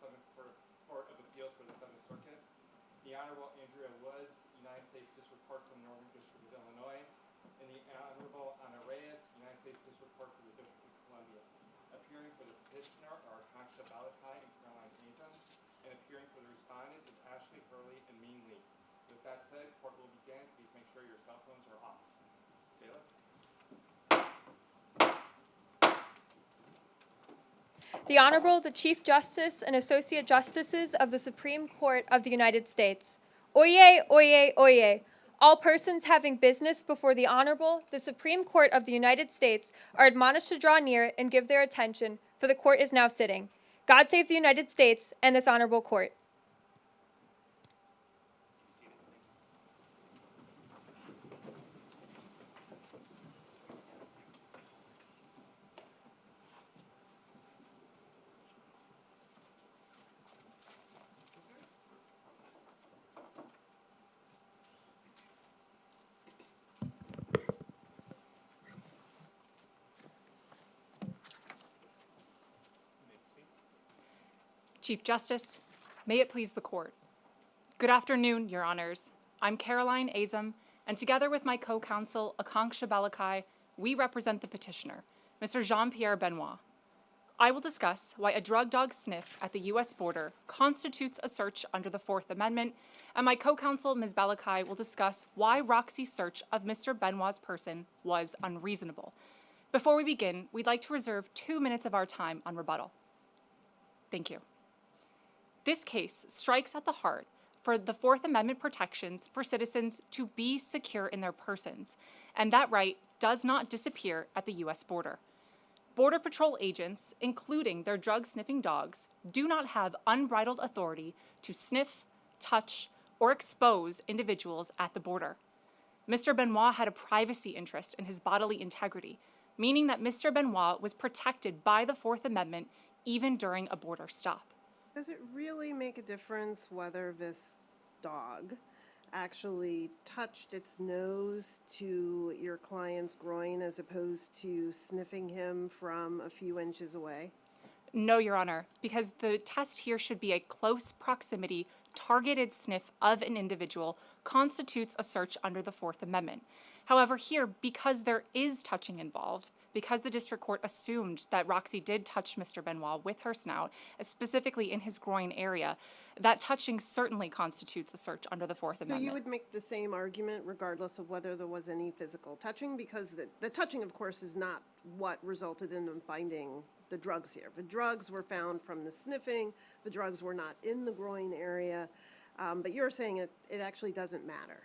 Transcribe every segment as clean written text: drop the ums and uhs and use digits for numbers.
Seventh Court of Appeals for the Seventh Circuit. The Honorable Andrea Woods, United States District Court for the Northern District of Illinois, and the Honorable Honorary, United States District Court for the District of Columbia. Appearing for the petitioner are Kaksha Balakai and Caroline Azam, and appearing for the respondent is Ashley Hurley and Mean Lee. With that said, court will begin. Please make sure your cell phones are off. Bailiff? The Honorable, the Chief Justice and Associate Justices of the Supreme Court of the United States. Oyez, oyez, oyez. All persons having business before the Honorable, the Supreme Court of the United States, are admonished to draw near and give their attention, for the court is now sitting. God save the United States and this honorable court. Chief Justice, may it please the court. Good afternoon, Your Honors. I'm Caroline Azam, and together with my co-counsel, Akanksha Balakai, we represent the petitioner, Mr. Jean-Pierre Benoit. I will discuss why a drug dog sniff at the U.S. border constitutes a search under the Fourth Amendment, and my co-counsel, Ms. Balakai, will discuss why Roxy's search of Mr. Benoit's person was unreasonable. Before we begin, we'd like to reserve 2 minutes of our time on rebuttal. Thank you. This case strikes at the heart for the Fourth Amendment protections for citizens to be secure in their persons, and that right does not disappear at the U.S. border. Border Patrol agents, including their drug-sniffing dogs, do not have unbridled authority to sniff, touch, or expose individuals at the border. Mr. Benoit had a privacy interest in his bodily integrity, meaning that Mr. Benoit was protected by the Fourth Amendment even during a border stop. Does it really make a difference whether this dog actually touched its nose to your client's groin as opposed to sniffing him from a few inches away? No, Your Honor, because the test here should be a close proximity, targeted sniff of an individual constitutes a search under the Fourth Amendment. However, here, because there is touching involved, because the district court assumed that Roxy did touch Mr. Benoit with her snout, specifically in his groin area, that touching certainly constitutes a search under the Fourth Amendment. So you would make the same argument regardless of whether there was any physical touching? Because the touching, of course, is not what resulted in them finding the drugs here. The drugs were found from the sniffing. The drugs were not in the groin area. But you're saying it actually doesn't matter.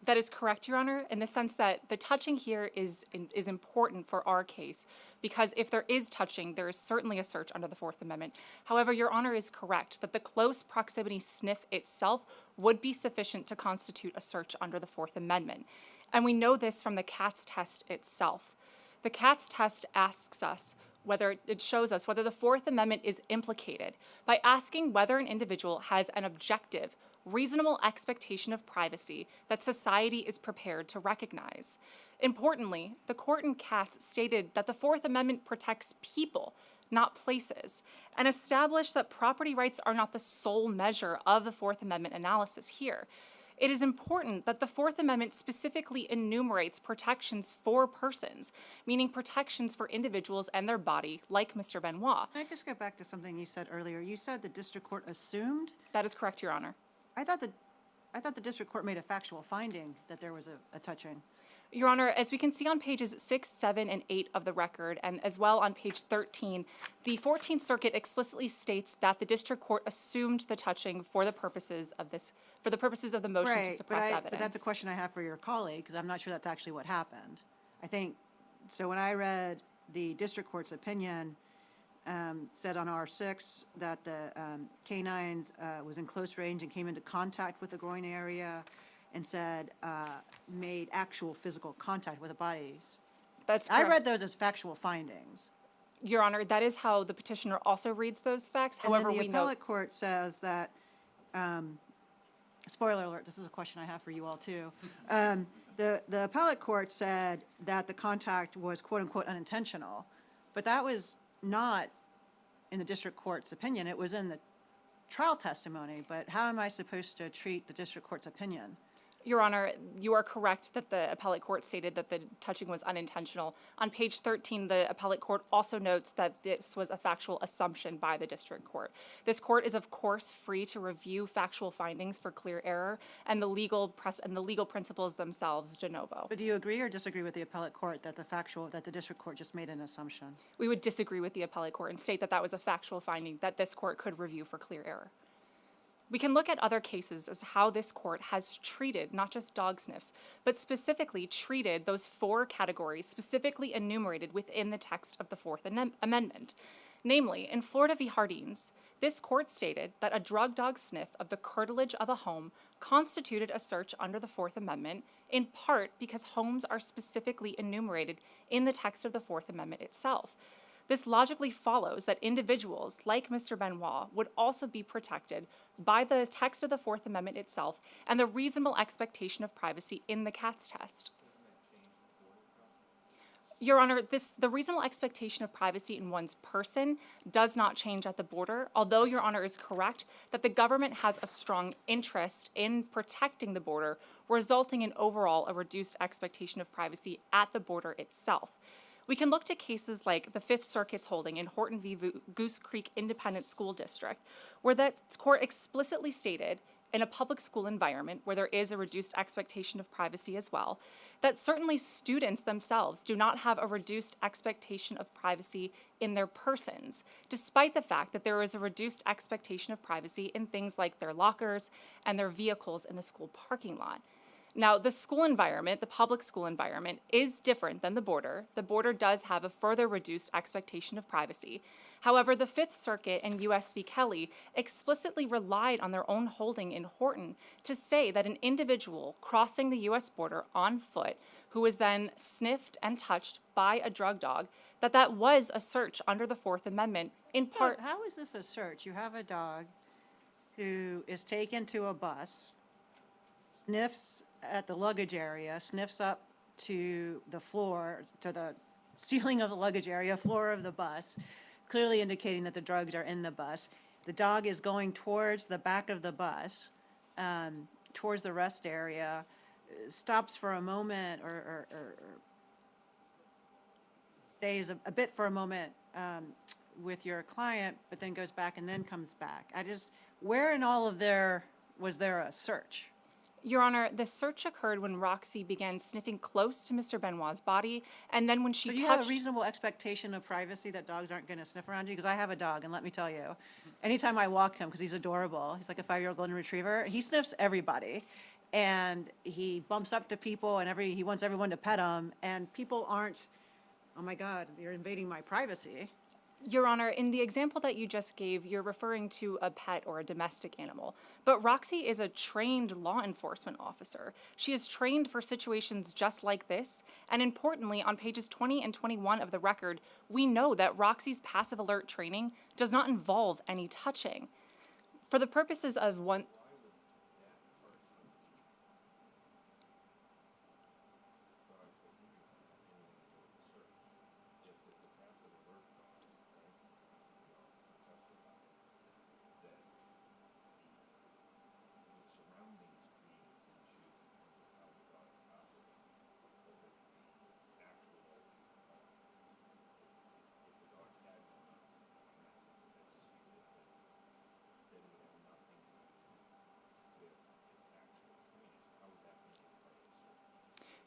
That is correct, Your Honor, in the sense that the touching here is important for our case, because if there is touching, there is certainly a search under the Fourth Amendment. However, Your Honor is correct that the close proximity sniff itself would be sufficient to constitute a search under the Fourth Amendment. And we know this from the CATS test itself. The CATS test asks us it shows us whether the Fourth Amendment is implicated by asking whether an individual has an objective, reasonable expectation of privacy that society is prepared to recognize. Importantly, the court in Katz stated that the Fourth Amendment protects people, not places, and established that property rights are not the sole measure of the Fourth Amendment analysis here. It is important that the Fourth Amendment specifically enumerates protections for persons, meaning protections for individuals and their body, like Mr. Benoit. Can I just go back to something you said earlier? You said the district court assumed? That is correct, Your Honor. I thought the district court made a factual finding that there was a touching. Your Honor, as we can see on pages 6, 7, and 8 of the record, and as well on page 13, the 14th Circuit explicitly states that the district court assumed the touching for the purposes of the motion to suppress evidence. But that's a question I have for your colleague, because I'm not sure that's actually what happened. I think, so when I read the district court's opinion, said on R6 that the canines was in close range and came into contact with the groin area, and said made actual physical contact with the body. That's correct. I read those as factual findings. Your Honor, that is how the petitioner also reads those facts. However, and then the appellate court says that, spoiler alert, this is a question I have for you all too. The appellate court said that the contact was quote unquote unintentional, but that was not in the district court's opinion. It was in the trial testimony, but how am I supposed to treat the district court's opinion? Your Honor, you are correct that the appellate court stated that the touching was unintentional. On page 13, the appellate court also notes that this was a factual assumption by the district court. This court is, of course, free to review factual findings for clear error and the legal principles themselves de novo. But do you agree or disagree with the appellate court that the district court just made an assumption? We would disagree with the appellate court and state that that was a factual finding that this court could review for clear error. We can look at other cases as how this court has treated not just dog sniffs, but specifically treated those 4 categories specifically enumerated within the text of the Fourth Amendment. Namely, in Florida v. Hardines, this court stated that a drug dog sniff of the curtilage of a home constituted a search under the Fourth Amendment, in part because homes are specifically enumerated in the text of the Fourth Amendment itself. This logically follows that individuals like Mr. Benoit would also be protected by the text of the Fourth Amendment itself and the reasonable expectation of privacy in the Katz test. Your Honor, the reasonable expectation of privacy in one's person does not change at the border, although Your Honor is correct that the government has a strong interest in protecting the border, resulting in overall a reduced expectation of privacy at the border itself. We can look to cases like the Fifth Circuit's holding in Horton v. Goose Creek Independent School District, where that court explicitly stated in a public school environment where there is a reduced expectation of privacy as well, that certainly students themselves do not have a reduced expectation of privacy in their persons, despite the fact that there is a reduced expectation of privacy in things like their lockers and their vehicles in the school parking lot. Now, the school environment, the public school environment, is different than the border. The border does have a further reduced expectation of privacy. However, the Fifth Circuit and U.S. v. Kelly explicitly relied on their own holding in Horton to say that an individual crossing the U.S. border on foot, who was then sniffed and touched by a drug dog, that was a search under the Fourth Amendment, in part. How is this a search? You have a dog who is taken to a bus, sniffs at the luggage area, sniffs up to the floor, to the ceiling of the luggage area, floor of the bus, clearly indicating that the drugs are in the bus. The dog is going towards the back of the bus, towards the rest area, stops for a moment or stays a bit for a moment with your client, but then goes back and then comes back. Where in all of there was there a search? Your Honor, the search occurred when Roxy began sniffing close to Mr. Benoit's body, and then when she touched... Do you have a reasonable expectation of privacy that dogs aren't going to sniff around you? Because I have a dog, and let me tell you, anytime I walk him, because he's adorable, he's like a 5-year-old golden retriever, he sniffs everybody, and he bumps up to people, and he wants everyone to pet him, and people aren't, oh my God, you're invading my privacy. Your Honor, in the example that you just gave, you're referring to a pet or a domestic animal. But Roxy is a trained law enforcement officer. She is trained for situations just like this. And importantly, on pages 20 and 21 of the record, we know that Roxy's passive alert training does not involve any touching. For the purposes of one...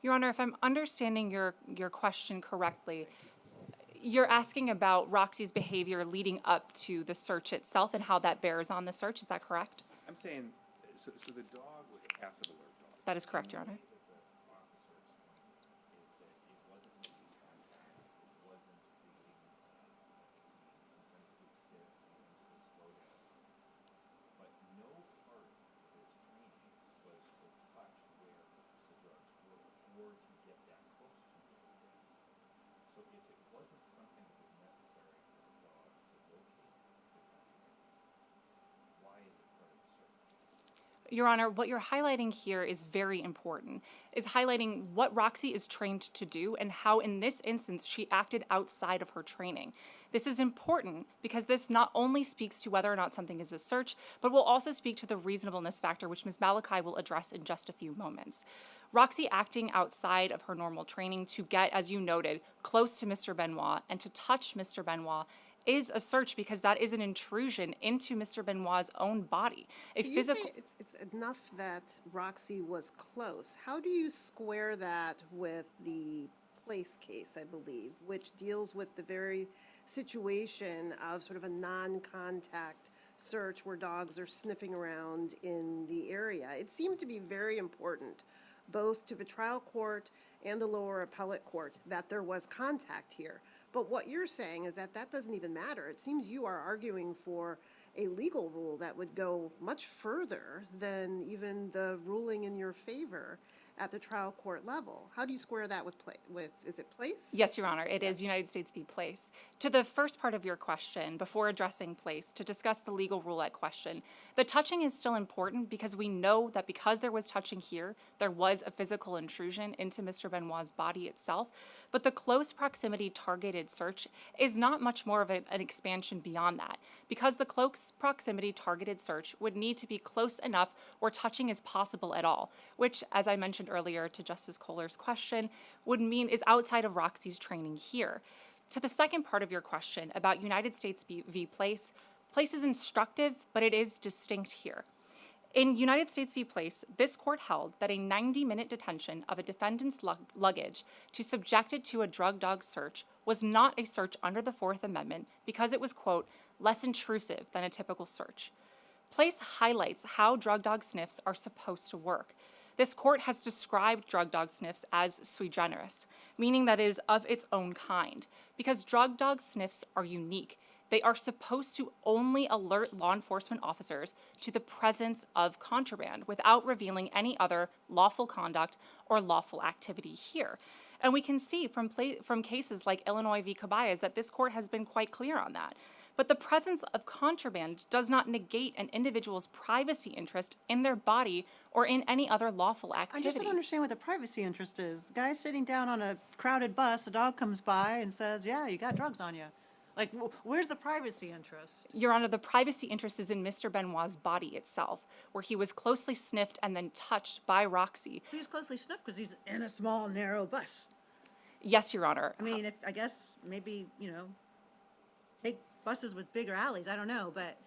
Your Honor, if I'm understanding your question correctly, you're asking about Roxy's behavior leading up to the search itself and how that bears on the search. Is that correct? I'm saying, so the dog was a passive alert dog. That is correct, Your Honor. The officer's point is that it wasn't making contact, it wasn't creating a scene. Sometimes it would sit, sometimes it would slow down. But no part of its training was to touch where the drugs were or to get that close to where they were. So if it wasn't something that was necessary for the dog to locate the contract, why is it part of the search? Your Honor, what you're highlighting here is very important, is highlighting what Roxy is trained to do and how in this instance she acted outside of her training. This is important because this not only speaks to whether or not something is a search, but will also speak to the reasonableness factor, which Ms. Malachi will address in just a few moments. Roxy acting outside of her normal training to get, as you noted, close to Mr. Benoit and to touch Mr. Benoit is a search because that is an intrusion into Mr. Benoit's own body. A You physical. say it's enough that Roxy was close. How do you square that with the Place case, I believe, which deals with the very situation of sort of a non-contact search where dogs are sniffing around in the area? It seemed to be very important, both to the trial court and the lower appellate court, that there was contact here. But what you're saying is that that doesn't even matter. It seems you are arguing for a legal rule that would go much further than even the ruling in your favor at the trial court level. How do you square that with is it Place? Yes, Your Honor, it is United States v. Place. To the first part of your question, before addressing Place, to discuss the legal rule at question, the touching is still important because we know that because there was touching here, there was a physical intrusion into Mr. Benoit's body itself, but the close proximity targeted search is not much more of an expansion beyond that, because the close proximity targeted search would need to be close enough where touching is possible at all, which, as I mentioned earlier to Justice Kohler's question, would mean is outside of Roxy's training here. To the second part of your question about United States v. Place, Place is instructive, but it is distinct here. In United States v. Place, this court held that a 90-minute detention of a defendant's luggage to subject it to a drug dog search was not a search under the Fourth Amendment because it was, quote, less intrusive than a typical search. Place highlights how drug dog sniffs are supposed to work. This court has described drug dog sniffs as sui generis, meaning that it is of its own kind, because drug dog sniffs are unique. They are supposed to only alert law enforcement officers to the presence of contraband without revealing any other lawful conduct or lawful activity here. And we can see from cases like Illinois v. Cabayas that this court has been quite clear on that. But the presence of contraband does not negate an individual's privacy interest in their body or in any other lawful I activity. just don't understand what the privacy interest is. Guy's sitting down on a crowded bus, a dog comes by and says, yeah, you got drugs on you. Like, where's the privacy interest? Your Honor, the privacy interest is in Mr. Benoit's body itself, where he was closely sniffed and then touched by Roxy. He was closely sniffed because he's in a small, narrow bus. Yes, Your Honor. I mean, I guess maybe, take buses with bigger alleys. I don't know, but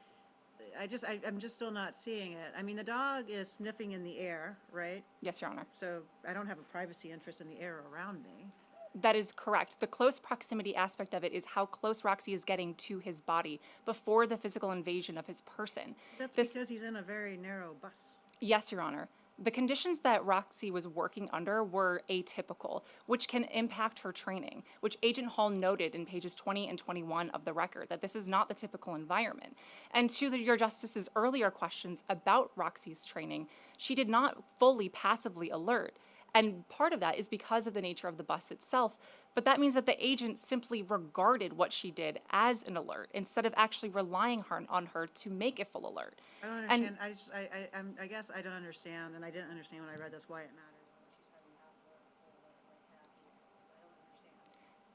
I'm just still not seeing it. I mean, the dog is sniffing in the air, right? Yes, Your Honor. So I don't have a privacy interest in the air around me. That is correct. The close proximity aspect of it is how close Roxy is getting to his body before the physical invasion of his person. That's because he's in a very narrow bus. Yes, Your Honor. The conditions that Roxy was working under were atypical, which can impact her training, which Agent Hall noted in pages 20 and 21 of the record, that this is not the typical environment. And to your Justice's earlier questions about Roxy's training, she did not fully passively alert. And part of that is because of the nature of the bus itself, but that means that the agent simply regarded what she did as an alert instead of actually relying on her to make a full alert. I don't understand. I guess I don't understand, and I didn't understand when I read this why it matters.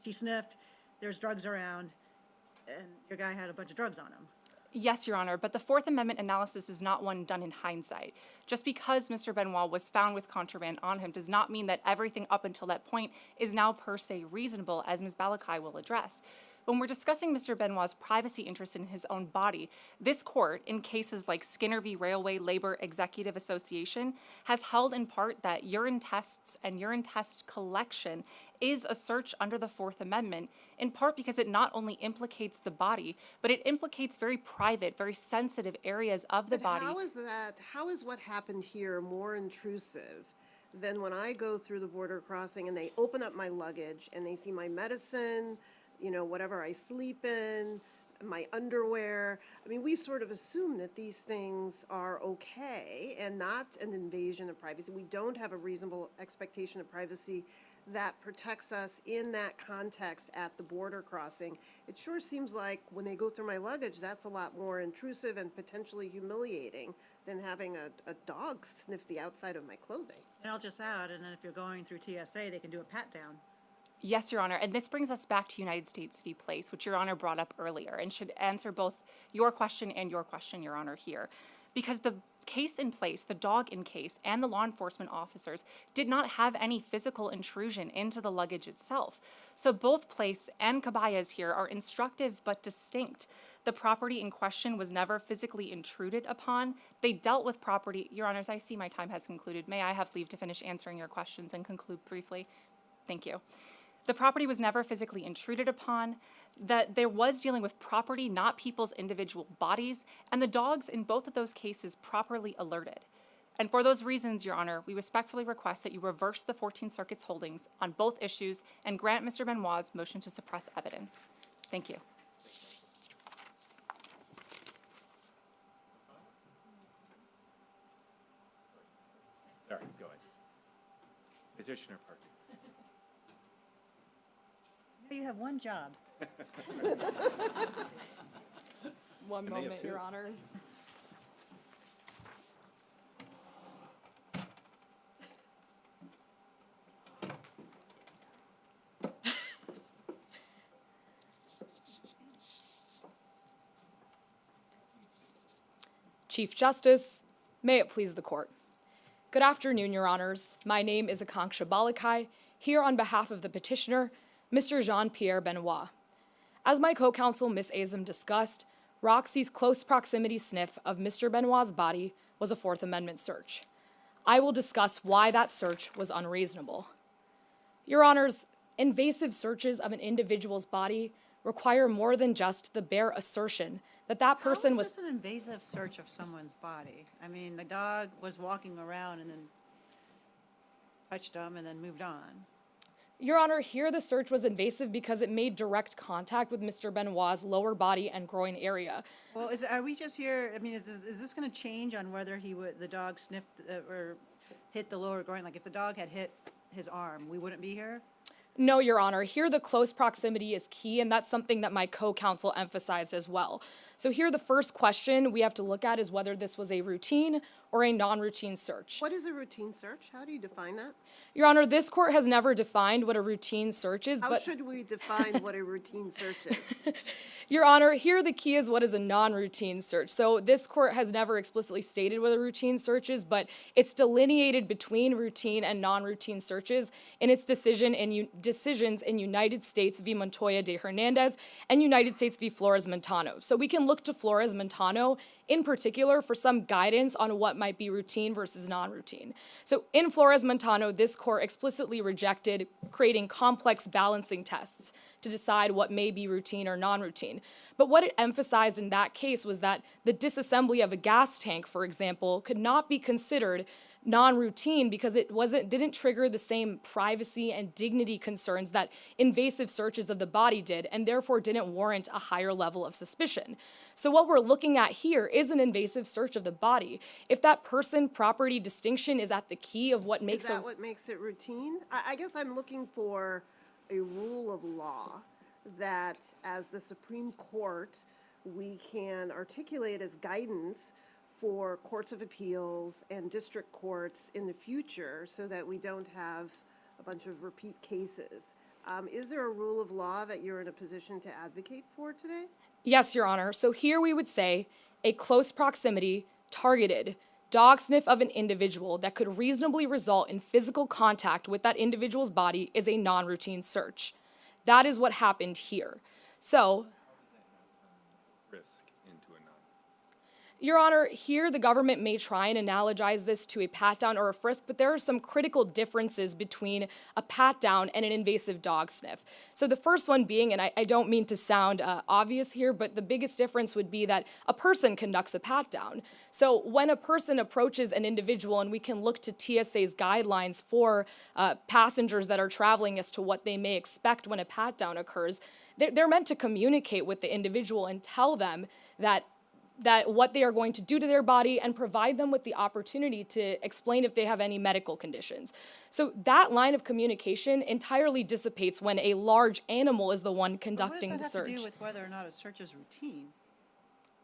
She sniffed, there's drugs around, and your guy had a bunch of drugs on him. Yes, Your Honor, but the Fourth Amendment analysis is not one done in hindsight. Just because Mr. Benoit was found with contraband on him does not mean that everything up until that point is now per se reasonable, as Ms. Balakai will address. When we're discussing Mr. Benoit's privacy interest in his own body, this court, in cases like Skinner v. Railway Labor Executive Association, has held in part that urine tests and urine test collection is a search under the Fourth Amendment, in part because it not only implicates the body, but it implicates very private, very sensitive areas of the body. How is what happened here more intrusive than when I go through the border crossing and they open up my luggage and they see my medicine, whatever I sleep in, my underwear? I mean, we sort of assume that these things are okay and not an invasion of privacy. We don't have a reasonable expectation of privacy that protects us in that context at the border crossing. It sure seems like when they go through my luggage, that's a lot more intrusive and potentially humiliating than having a dog sniff the outside of my clothing. And I'll just add, and then if you're going through TSA, they can do a pat down. Yes, Your Honor, and this brings us back to United States v. Place, which Your Honor brought up earlier, and should answer both your question, Your Honor, here. Because the case in Place, the dog in case, and the law enforcement officers did not have any physical intrusion into the luggage itself. So both Place and Caballas here are instructive but distinct. The property in question was never physically intruded upon. They dealt with property. Your Honors, I see my time has concluded. May I have leave to finish answering your questions and conclude briefly? Thank you. The property was never physically intruded upon, that there was dealing with property, not people's individual bodies, and the dogs in both of those cases properly alerted. And for those reasons, Your Honor, we respectfully request that you reverse the 14th Circuit's holdings on both issues and grant Mr. Benoit's motion to suppress evidence. Thank you. Sorry, go ahead. Petitioner Parker. You have one job. One And they have moment, two. Your Honors. Chief Justice, may it please the Court. Good afternoon, Your Honors. My name is Akanksha Balakai, here on behalf of the petitioner, Mr. Jean-Pierre Benoit. As my co-counsel, Ms. Azam, discussed, Roxy's close proximity sniff of Mr. Benoit's body was a Fourth Amendment search. I will discuss why that search was unreasonable. Your Honors, invasive searches of an individual's body require more than just the bare assertion that that person How was... is this an invasive search of someone's body? I mean, the dog was walking around and then touched them and then moved on. Your Honor, here the search was invasive because it made direct contact with Mr. Benoit's lower body and groin area. Well, are we just here, I mean, is this going to change on whether the dog sniffed or hit the lower groin? Like if the dog had hit his arm, we wouldn't be here? No, Your Honor, here the close proximity is key, and that's something that my co-counsel emphasized as well. So here the first question we have to look at is whether this was a routine or a non-routine search. What is a routine search? How do you define that? Your Honor, this court has never defined what a routine search is, How but... should we define what a routine search is? Your Honor, here the key is what is a non-routine search. So this court has never explicitly stated what a routine search is, but it's delineated between routine and non-routine searches in its decisions in United States v. Montoya de Hernandez and United States v. Flores-Montano. So we can look to Flores-Montano in particular for some guidance on what might be routine versus non-routine. So in Flores-Montano, this court explicitly rejected creating complex balancing tests to decide what may be routine or non-routine. But what it emphasized in that case was that the disassembly of a gas tank, for example, could not be considered non-routine because it didn't trigger the same privacy and dignity concerns that invasive searches of the body did, and therefore didn't warrant a higher level of suspicion. So what we're looking at here is an invasive search of the body. If that person-property distinction is at the key of what makes Is that what makes it routine? I guess I'm looking for a rule of law that, as the Supreme Court, we can articulate as guidance for courts of appeals and district courts in the future so that we don't have a bunch of repeat cases. Is there a rule of law that you're in a position to advocate for today? Yes, Your Honor. So here we would say a close proximity, targeted dog sniff of an individual that could reasonably result in physical contact with that individual's body is a non-routine search. That is what happened here. So, Risk into a non. Your Honor, here the government may try and analogize this to a pat-down or a frisk, but there are some critical differences between a pat-down and an invasive dog sniff. So the first one being, and I don't mean to sound obvious here, but the biggest difference would be that a person conducts a pat-down. So when a person approaches an individual, and we can look to TSA's guidelines for passengers that are traveling as to what they may expect when a pat-down occurs, they're meant to communicate with the individual and tell them that what they are going to do to their body and provide them with the opportunity to explain if they have any medical conditions. So that line of communication entirely dissipates when a large animal is the one conducting the What does that search. have to do with whether or not a search is routine?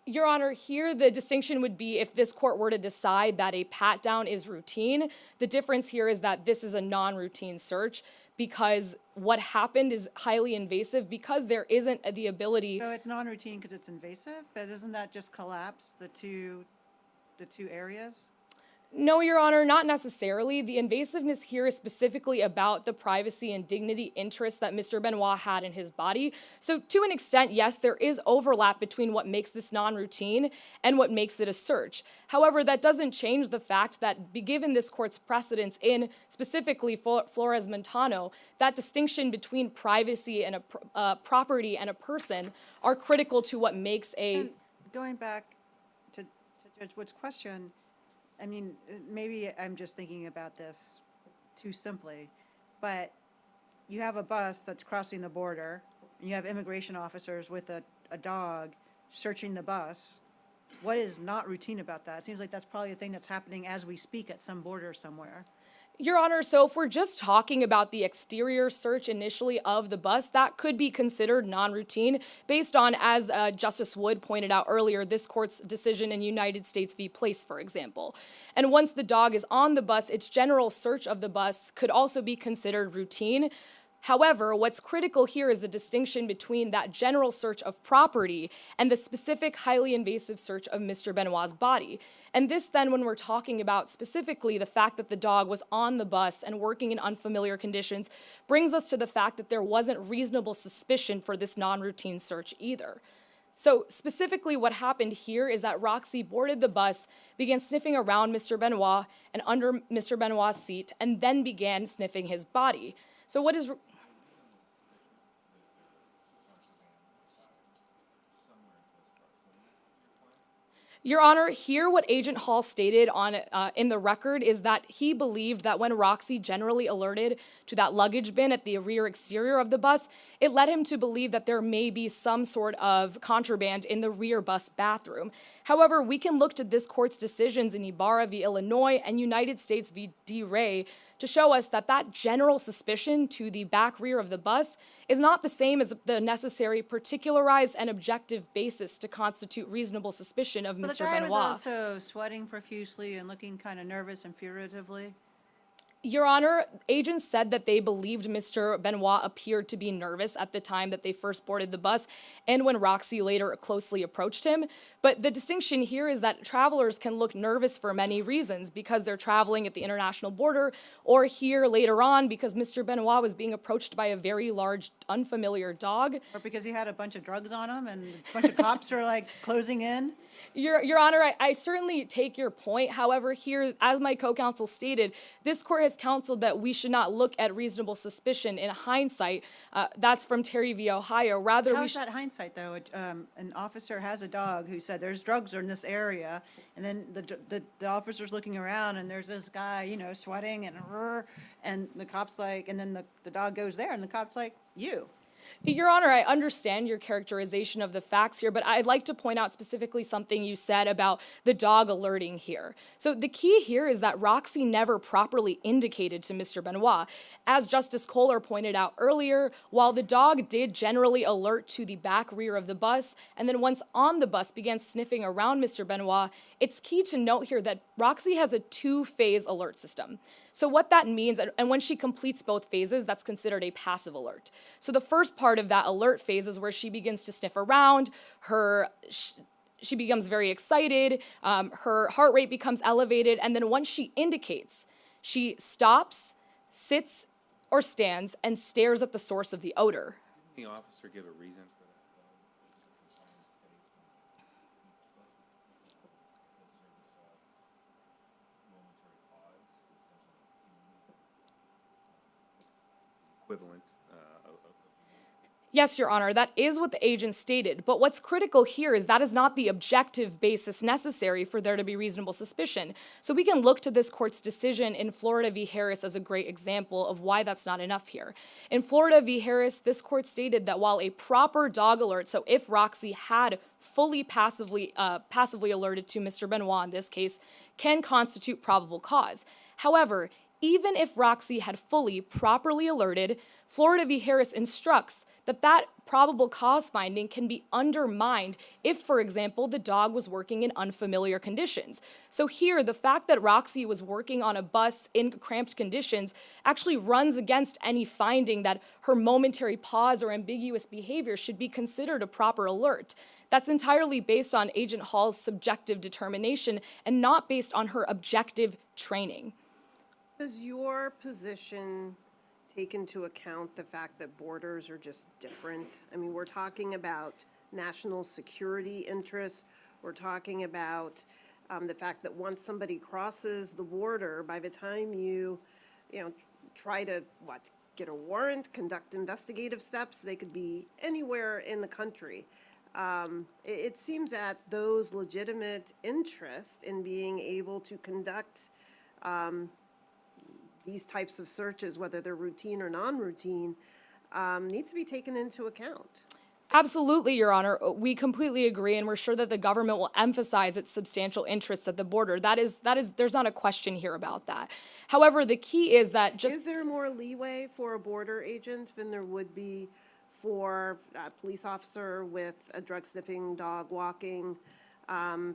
Your Honor, here the distinction would be if this court were to decide that a pat down is routine. The difference here is that this is a non-routine search because what happened is highly invasive because there isn't the ability. So it's non-routine because it's invasive, but doesn't that just collapse the two areas? No, Your Honor, not necessarily. The invasiveness here is specifically about the privacy and dignity interests that Mr. Benoit had in his body. So to an extent, yes, there is overlap between what makes this non-routine and what makes it a search. However, that doesn't change the fact that given this court's precedence in specifically Flores-Montano, that distinction between privacy and a property and a person are critical to what makes a... And going back to Judge Wood's question, I mean, maybe I'm just thinking about this too simply, but you have a bus that's crossing the border, and you have immigration officers with a dog searching the bus. What is not routine about that? It seems like that's probably a thing that's happening as we speak at some border somewhere. Your Honor, so if we're just talking about the exterior search initially of the bus, that could be considered non-routine based on, as Justice Wood pointed out earlier, this court's decision in United States v. Place, for example. And once the dog is on the bus, its general search of the bus could also be considered routine. However, what's critical here is the distinction between that general search of property and the specific highly invasive search of Mr. Benoit's body. And this then, when we're talking about specifically the fact that the dog was on the bus and working in unfamiliar conditions, brings us to the fact that there wasn't reasonable suspicion for this non-routine search either. So specifically what happened here is that Roxy boarded the bus, began sniffing around Mr. Benoit and under Mr. Benoit's seat, and then began sniffing his body. So what is... Your Honor, here what Agent Hall stated in the record is that he believed that when Roxy generally alerted to that luggage bin at the rear exterior of the bus, it led him to believe that there may be some sort of contraband in the rear bus bathroom. However, we can look to this court's decisions in Ibarra v. Illinois and United States v. D. Ray to show us that that general suspicion to the back rear of the bus is not the same as the necessary particularized and objective basis to constitute reasonable suspicion of Mr. Benoit. The guy was also sweating profusely and looking kind of nervous and furtively. Your Honor, agents said that they believed Mr. Benoit appeared to be nervous at the time that they first boarded the bus and when Roxy later closely approached him. But the distinction here is that travelers can look nervous for many reasons because they're traveling at the international border, or here later on because Mr. Benoit was being approached by a very large, unfamiliar dog. Or because he had a bunch of drugs on him and a bunch of cops are like closing in. Your Honor, I certainly take your point. However, here, as my co-counsel stated, this court has counseled that we should not look at reasonable suspicion in hindsight. That's from Terry v. Ohio. Rather, How is that hindsight, though? An officer has a dog who said there's drugs in this area, and then the officer's looking around, and there's this guy, you know, sweating, and the cop's like, and then the dog goes there, and the cop's like, you. Your Honor, I understand your characterization of the facts here, but I'd like to point out specifically something you said about the dog alerting here. So the key here is that Roxy never properly indicated to Mr. Benoit. As Justice Kohler pointed out earlier, while the dog did generally alert to the back rear of the bus, and then once on the bus began sniffing around Mr. Benoit, it's key to note here that Roxy has a two-phase alert system. So what that means, and when she completes both phases, that's considered a passive alert. So the first part of that alert phase is where she begins to sniff around, she becomes very excited, her heart rate becomes elevated, and then once she indicates, she stops, sits, or stands, and stares at the source of the odor. Didn't the officer give a reason for that? Equivalent of Yes, Your Honor, that is what the agent stated. But what's critical here is that is not the objective basis necessary for there to be reasonable suspicion. So we can look to this court's decision in Florida v. Harris as a great example of why that's not enough here. In Florida v. Harris, this court stated that while a proper dog alert, so if Roxy had fully passively alerted to Mr. Benoit in this case, can constitute probable cause. However, even if Roxy had fully, properly alerted, Florida v. Harris instructs that probable cause finding can be undermined if, for example, the dog was working in unfamiliar conditions. So here, the fact that Roxy was working on a bus in cramped conditions actually runs against any finding that her momentary pause or ambiguous behavior should be considered a proper alert. That's entirely based on Agent Hall's subjective determination and not based on her objective training. Does your position take into account the fact that borders are just different? I mean, we're talking about national security interests. We're talking about the fact that once somebody crosses the border, by the time you try to, get a warrant, conduct investigative steps, they could be anywhere in the country. It seems that those legitimate interests in being able to conduct these types of searches, whether they're routine or non-routine, needs to be taken into account. Absolutely, Your Honor. We completely agree, and we're sure that the government will emphasize its substantial interests at the border. That is, there's not a question here about that. However, the key is that Is there more leeway for a border agent than there would be for a police officer with a drug-sniffing dog walking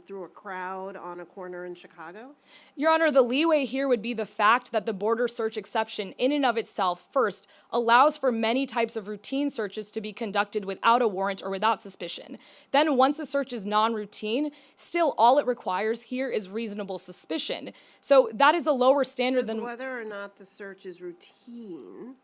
through a crowd on a corner in Chicago? Your Honor, the leeway here would be the fact that the border search exception in and of itself, first, allows for many types of routine searches to be conducted without a warrant or without suspicion. Then once a search is non-routine, still all it requires here is reasonable suspicion. So that is a lower standard than whether or not the search is routine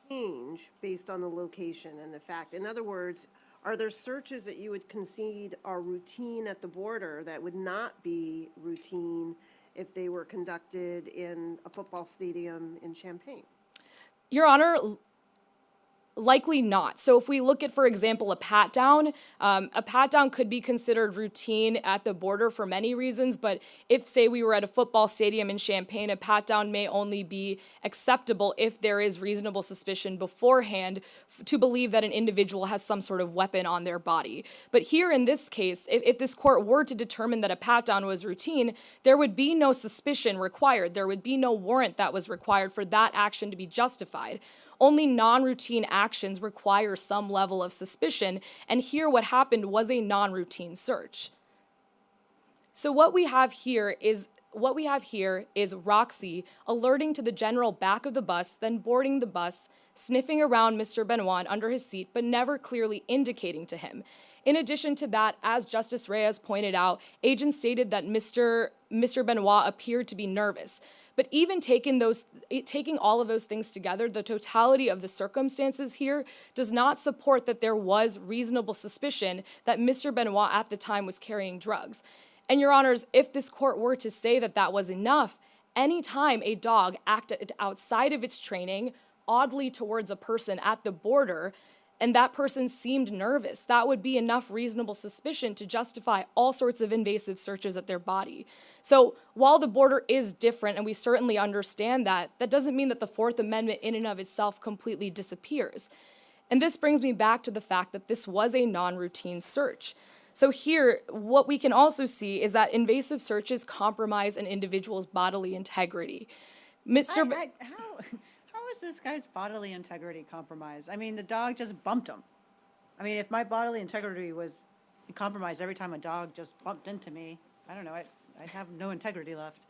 change based on the location and the fact. In other words, are there searches that you would concede are routine at the border that would not be routine if they were conducted in a football stadium in Champaign? Your Honor, likely not. So if we look at, for example, a pat-down could be considered routine at the border for many reasons, but if, say, we were at a football stadium in Champaign, a pat-down may only be acceptable if there is reasonable suspicion beforehand to believe that an individual has some sort of weapon on their body. But here in this case, if this court were to determine that a pat-down was routine, there would be no suspicion required. There would be no warrant that was required for that action to be justified. Only non-routine actions require some level of suspicion, and here what happened was a non-routine search. So what we have here is Roxy alerting to the general back of the bus, then boarding the bus, sniffing around Mr. Benoit under his seat, but never clearly indicating to him. In addition to that, as Justice Reyes pointed out, agents stated that Mr. Benoit appeared to be nervous. But even taking all of those things together, the totality of the circumstances here does not support that there was reasonable suspicion that Mr. Benoit at the time was carrying drugs. And Your Honors, if this court were to say that that was enough, anytime a dog acted outside of its training, oddly towards a person at the border, and that person seemed nervous, that would be enough reasonable suspicion to justify all sorts of invasive searches at their body. So while the border is different, and we certainly understand that, that doesn't mean that the Fourth Amendment in and of itself completely disappears. And this brings me back to the fact that this was a non-routine search. So here, what we can also see is that invasive searches compromise an individual's bodily integrity. How is this guy's bodily integrity compromised? I mean, the dog just bumped him. I mean, if my bodily integrity was compromised every time a dog just bumped into me, I don't know, I'd have no integrity left.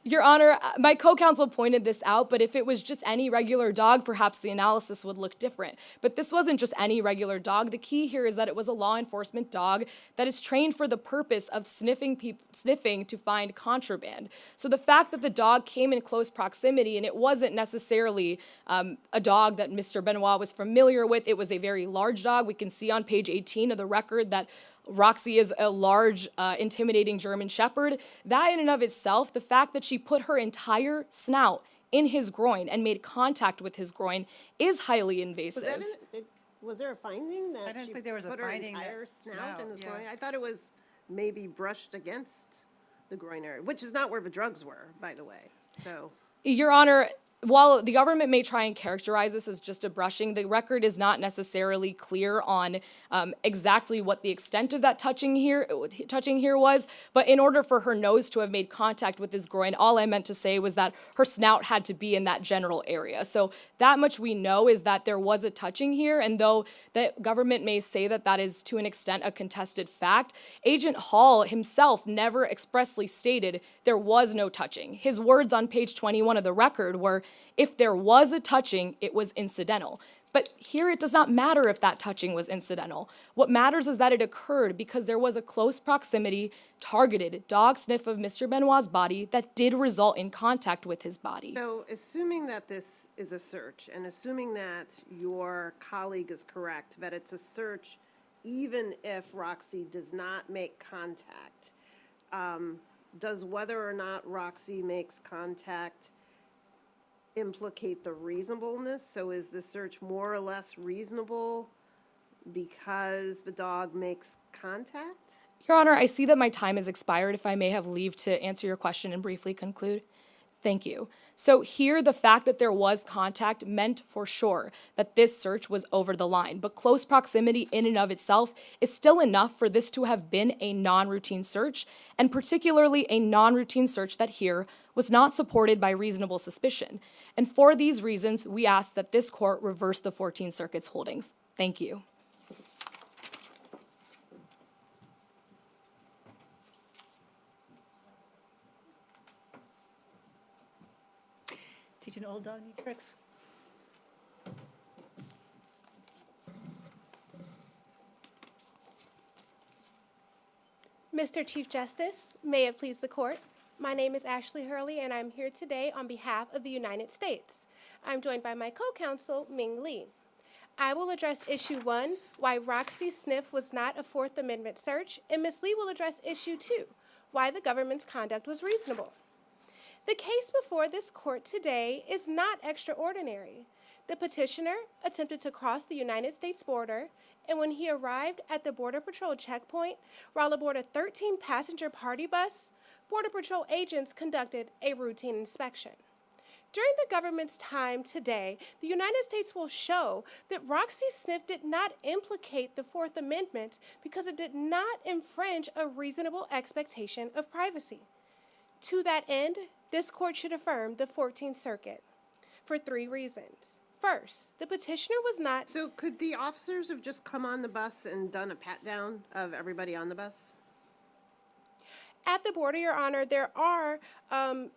Your Honor, my co-counsel pointed this out, but if it was just any regular dog, perhaps the analysis would look different. But this wasn't just any regular dog. The key here is that it was a law enforcement dog that is trained for the purpose of sniffing to find contraband. So the fact that the dog came in close proximity, and it wasn't necessarily a dog that Mr. Benoit was familiar with, it was a very large dog. We can see on page 18 of the record that Roxy is a large, intimidating German Shepherd. That in and of itself, the fact that she put her entire snout in his groin and made contact with his groin is highly invasive. Was there a finding that I didn't she think there was a put her finding that- entire snout no, in his yeah. groin? I thought it was maybe brushed against the groin area, which is not where the drugs were, by the way. So, Your Honor, while the government may try and characterize this as just a brushing, the record is not necessarily clear on exactly what the extent of that touching here was. But in order for her nose to have made contact with his groin, all I meant to say was that her snout had to be in that general area. So that much we know is that there was a touching here. And though the government may say that that is to an extent a contested fact, Agent Hall himself never expressly stated there was no touching. His words on page 21 of the record were, if there was a touching, it was incidental. But here it does not matter if that touching was incidental. What matters is that it occurred because there was a close proximity, targeted dog sniff of Mr. Benoit's body that did result in contact with his body. so assuming that this is a search, and assuming that your colleague is correct, that it's a search even if Roxy does not make contact, does whether or not Roxy makes contact implicate the reasonableness? So is the search more or less reasonable because the dog makes contact? Your Honor, I see that my time has expired. If I may have leave to answer your question and briefly conclude. Thank you. So here, the fact that there was contact meant for sure that this search was over the line, but close proximity in and of itself is still enough for this to have been a non-routine search, and particularly a non-routine search that here was not supported by reasonable suspicion. And for these reasons, we ask that this court reverse the 14th Circuit's holdings. Thank you. Teach an old dog new tricks. Mr. Chief Justice, may it please the court. My name is Ashley Hurley, and I'm here today on behalf of the United States. I'm joined by my co-counsel, Ming Lee. I will address issue 1, why Roxy's sniff was not a Fourth Amendment search, and Ms. Lee will address issue 2, why the government's conduct was reasonable. The case before this court today is not extraordinary. The petitioner attempted to cross the United States border, and when he arrived at the Border Patrol checkpoint, while aboard a 13-passenger party bus, Border Patrol agents conducted a routine inspection. During the government's time today, the United States will show that Roxy's sniff did not implicate the Fourth Amendment because it did not infringe a reasonable expectation of privacy. To that end, this court should affirm the 14th Circuit for 3 reasons. First, the petitioner was not... So could the officers have just come on the bus and done a pat-down of everybody on the bus? At the border, Your Honor, there are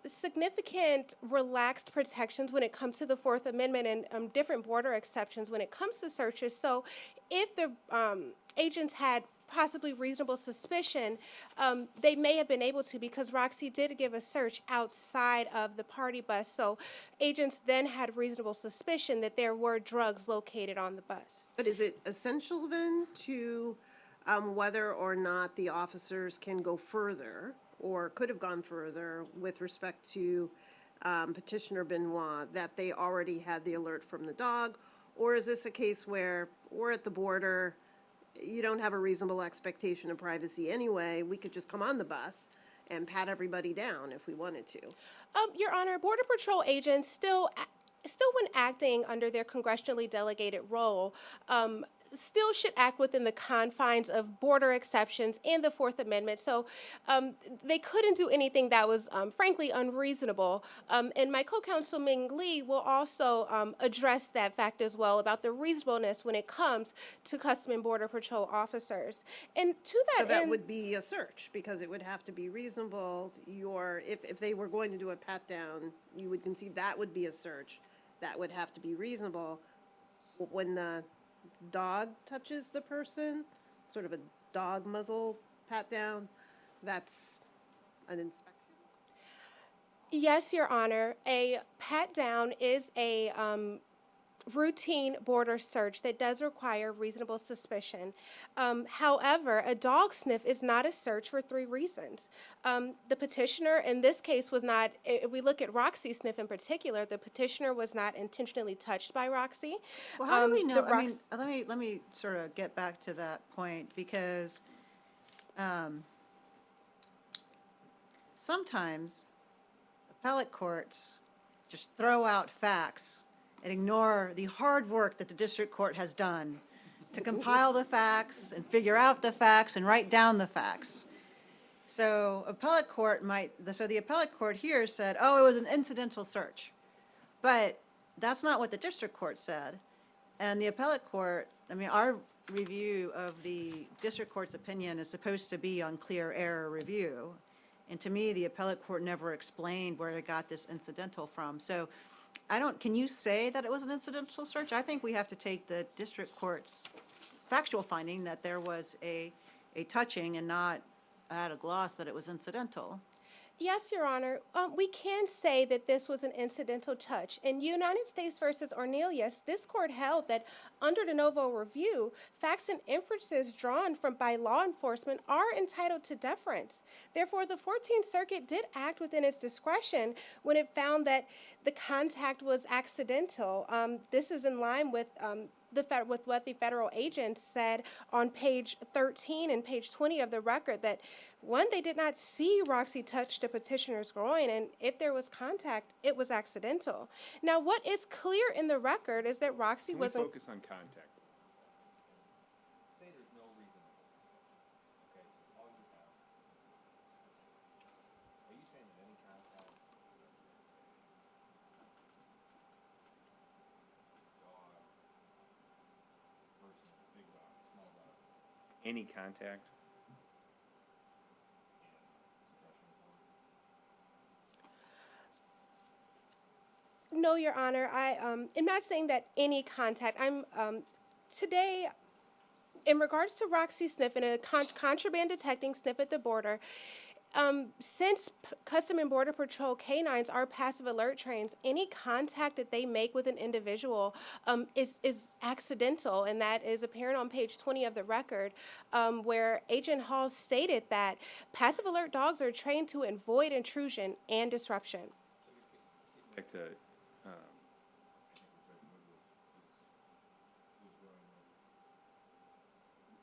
significant relaxed protections when it comes to the Fourth Amendment and different border exceptions when it comes to searches. So if the agents had possibly reasonable suspicion, they may have been able to, because Roxy did give a search outside of the party bus. So agents then had reasonable suspicion that there were drugs located on the bus. But is it essential then to whether or not the officers can go further or could have gone further with respect to Petitioner Benoit, that they already had the alert from the dog? Or is this a case where we're at the border, you don't have a reasonable expectation of privacy anyway, we could just come on the bus and pat everybody down if we wanted to? Your Honor, Border Patrol agents still when acting under their congressionally delegated role, still should act within the confines of border exceptions and the Fourth Amendment. So they couldn't do anything that was, frankly, unreasonable. And my co-counsel Ming Lee will also address that fact as well about the reasonableness when it comes to Customs and Border Patrol officers. And to that So that end, would be a search, because it would have to be reasonable. If they were going to do a pat-down, you would concede that would be a search. That would have to be reasonable. When the dog touches the person, sort of a dog muzzle pat down, that's an inspection? yes, Your Honor, a pat down is a routine border search that does require reasonable suspicion. However, a dog sniff is not a search for 3 reasons. The petitioner in this case was not, if we look at Roxy's sniff in particular, the petitioner was not intentionally touched by Roxy. Well, how do we know, the I mean, Rox- let me sort of get back to that point, because sometimes appellate courts just throw out facts and ignore the hard work that the district court has done to compile the facts and figure out the facts and write down the facts. So the appellate court here said, oh, it was an incidental search. But that's not what the district court said. And the appellate court, I mean, our review of the district court's opinion is supposed to be on clear error review. And to me, the appellate court never explained where it got this incidental from. So can you say that it was an incidental search? I think we have to take the district court's factual finding that there was a touching and not add a gloss that it was incidental. Yes, Your Honor. We can say that this was an incidental touch. In United States versus Ornelius, this court held that under de novo review, facts and inferences drawn by law enforcement are entitled to deference. Therefore, the 14th Circuit did act within its discretion when it found that the contact was accidental. This is in line with what the federal agents said on page 13 and page 20 of the record, that one, they did not see Roxy touch the petitioner's groin, and if there was contact, it was accidental. Now, what is clear in the record is that Roxy Can we wasn't. focus on contact? Say there's no reasonable suspicion. Okay, so all you have is suspicion. Are you saying that any contact, dog, person, big dog, small dog, any contact, No, Your Honor. I am not saying that any contact. Today, in regards to Roxy sniff and a contraband detecting sniff at the border, since Custom and Border Patrol canines are passive alert trains, any contact that they make with an individual is accidental, and that is apparent on page 20 of the record, where Agent Hall stated that passive alert dogs are trained to avoid intrusion and disruption. back to,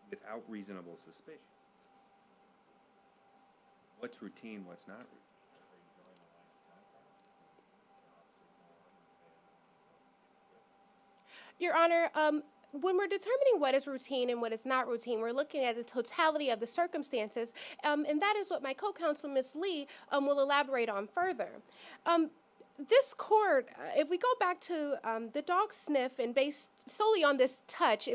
without reasonable suspicion. What's routine, what's not routine? Your Honor, when we're determining what is routine and what is not routine, we're looking at the totality of the circumstances, and that is what my co-counsel, Ms. Lee, will elaborate on further. This court, if we go back to the dog sniff and based solely on this touch,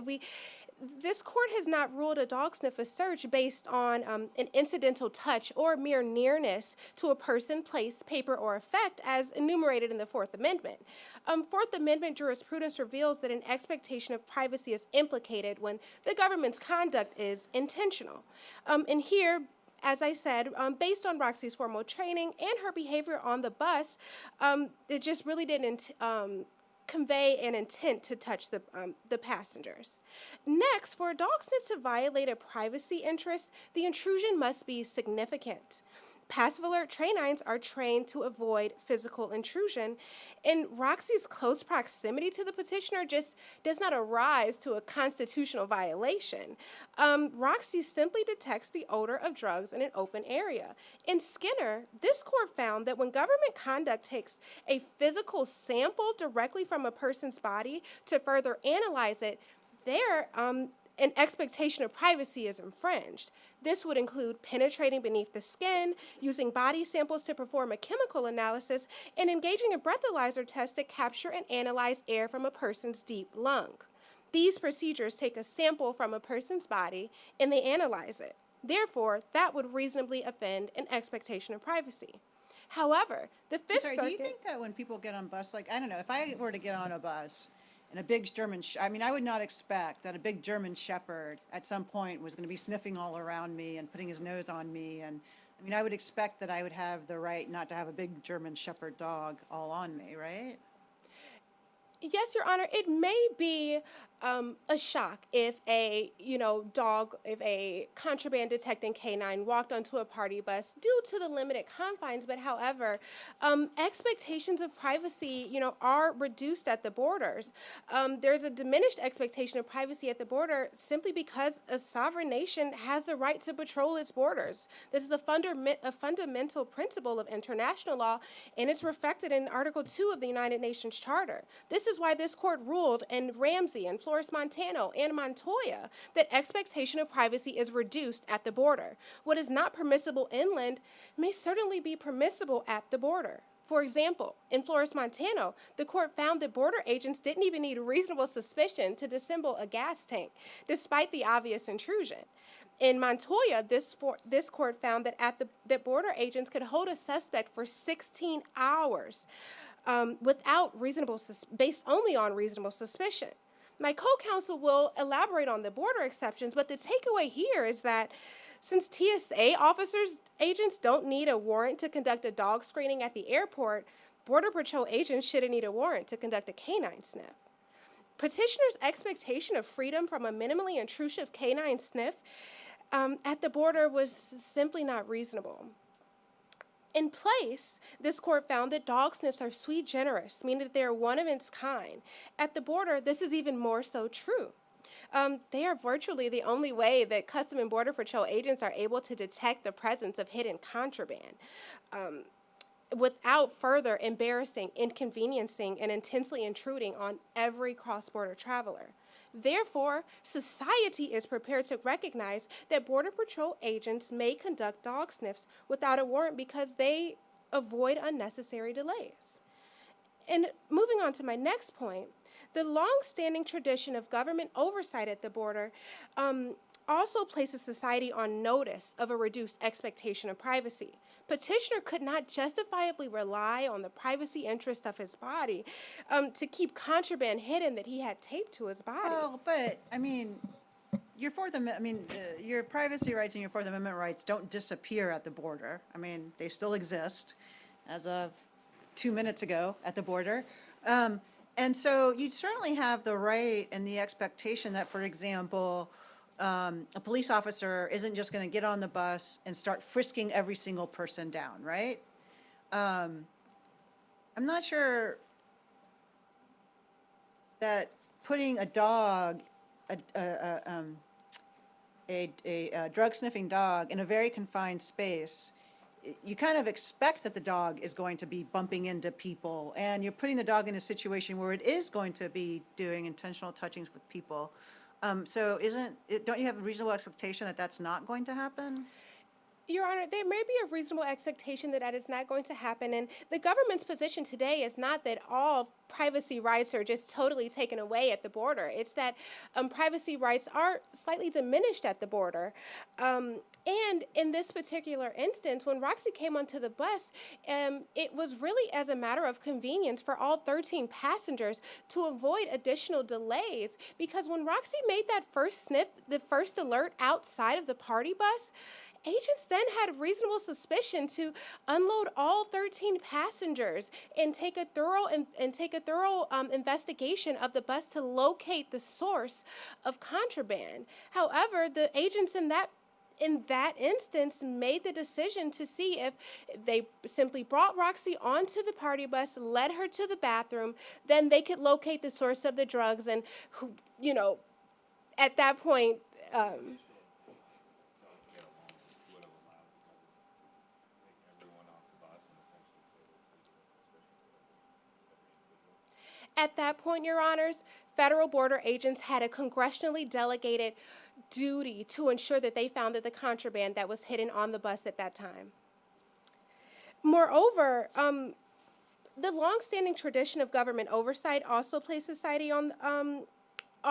this court has not ruled a dog sniff a search based on an incidental touch or mere nearness to a person, place, paper, or effect as enumerated in the Fourth Amendment. Fourth Amendment jurisprudence reveals that an expectation of privacy is implicated when the government's conduct is intentional. And here, as I said, based on Roxy's formal training and her behavior on the bus, it just really didn't convey an intent to touch the passengers. Next, for a dog sniff to violate a privacy interest, the intrusion must be significant. Passive alert canines are trained to avoid physical intrusion, and Roxy's close proximity to the petitioner just does not arise to a constitutional violation. Roxy simply detects the odor of drugs in an open area. In Skinner, this court found that when government conduct takes a physical sample directly from a person's body to further analyze it, there, an expectation of privacy is infringed. This would include penetrating beneath the skin, using body samples to perform a chemical analysis, and engaging a breathalyzer test to capture and analyze air from a person's deep lung. These procedures take a sample from a person's body and they analyze it. Therefore, that would reasonably offend an expectation of privacy. However, the Fifth Circuit... Do you think that when people get on bus, like, I don't know, if I were to get on a bus and a big German, I would not expect that a big German Shepherd at some point was going to be sniffing all around me and putting his nose on me. And I would expect that I would have the right not to have a big German Shepherd dog all on me, right? Yes, Your Honor, it may be a shock if a if a contraband detecting canine walked onto a party bus due to the limited confines. But however, expectations of privacy, are reduced at the borders. There's a diminished expectation of privacy at the border simply because a sovereign nation has the right to patrol its borders. This is a fundamental principle of international law, and it's reflected in Article 2 of the United Nations Charter. This is why this court ruled in Ramsey and Flores Montano and Montoya that expectation of privacy is reduced at the border. What is not permissible inland may certainly be permissible at the border. For example, in Flores Montano, the court found that border agents didn't even need reasonable suspicion to disassemble a gas tank, despite the obvious intrusion. In Montoya, this court found that that border agents could hold a suspect for 16 hours based only on reasonable suspicion. My co-counsel will elaborate on the border exceptions, but the takeaway here is that since TSA agents don't need a warrant to conduct a dog screening at the airport, Border Patrol agents shouldn't need a warrant to conduct a canine sniff. Petitioner's expectation of freedom from a minimally intrusive canine sniff at the border was simply not reasonable. In place, this court found that dog sniffs are sui generis, meaning that they are one of its kind. At the border, this is even more so true. They are virtually the only way that Custom and Border Patrol agents are able to detect the presence of hidden contraband without further embarrassing, inconveniencing, and intensely intruding on every cross-border traveler. Therefore, society is prepared to recognize that Border Patrol agents may conduct dog sniffs without a warrant because they avoid unnecessary delays. And moving on to my next point, the long-standing tradition of government oversight at the border also places society on notice of a reduced expectation of privacy. Petitioner could not justifiably rely on the privacy interest of his body to keep contraband hidden that he had taped to his body. Well, but, I mean, your privacy rights and your Fourth Amendment rights don't disappear at the border. I mean, they still exist as of 2 minutes ago at the border. And so you certainly have the right and the expectation that, for example, a police officer isn't just going to get on the bus and start frisking every single person down, right? I'm not sure that putting a dog, a drug-sniffing dog in a very confined space, you kind of expect that the dog is going to be bumping into people, and you're putting the dog in a situation where it is going to be doing intentional touchings with people. So don't you have a reasonable expectation that that's not going to happen? Your Honor, there may be a reasonable expectation that that is not going to happen, and the government's position today is not that all privacy rights are just totally taken away at the border. It's that privacy rights are slightly diminished at the border. And in this particular instance, when Roxy came onto the bus, it was really as a matter of convenience for all 13 passengers to avoid additional delays, because when Roxy made that first sniff, the first alert outside of the party bus, agents then had reasonable suspicion to unload all 13 passengers and take a thorough investigation of the bus to locate the source of contraband. However, the agents in that instance made the decision to see if they simply brought Roxy onto the party bus, led her to the bathroom, then they could locate the source of the drugs, and at that point. At that point, Your Honors, federal border agents had a congressionally delegated duty to ensure that they found that the contraband that was hidden on the bus at that time. Moreover, the longstanding tradition of government oversight also placed society on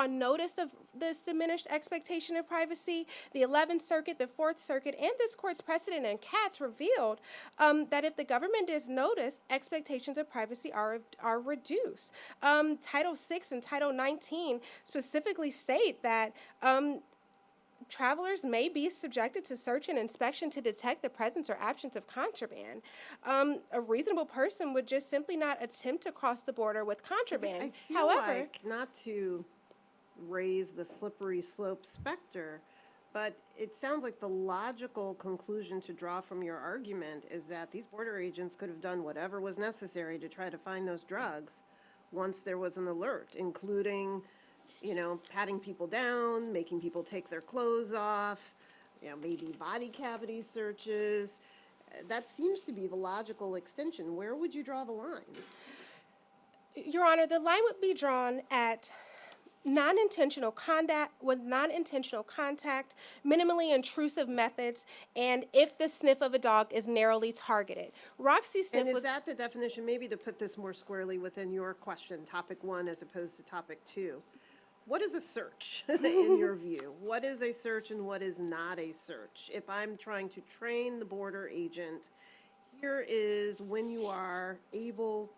notice of this diminished expectation of privacy. The 11th Circuit, the 4th Circuit, and this court's precedent in Katz revealed that if the government is noticed, expectations of privacy are reduced. Title VI and Title 19 specifically state that travelers may be subjected to search and inspection to detect the presence or absence of contraband. A reasonable person would just simply not attempt to cross the border with contraband. I feel However, like, not to raise the slippery slope specter, but it sounds like the logical conclusion to draw from your argument is that these border agents could have done whatever was necessary to try to find those drugs once there was an alert, including, patting people down, making people take their clothes off, maybe body cavity searches. That seems to be the logical extension. Where would you draw the line? Your Honor, the line would be drawn at non-intentional contact, minimally intrusive methods, and if the sniff of a dog is narrowly targeted. Roxy sniff And is was that the definition, maybe to put this more squarely within your question, topic 1 as opposed to topic 2? What is a search in your view? What is a search and what is not a search? If I'm trying to train the border agent, here's what you are able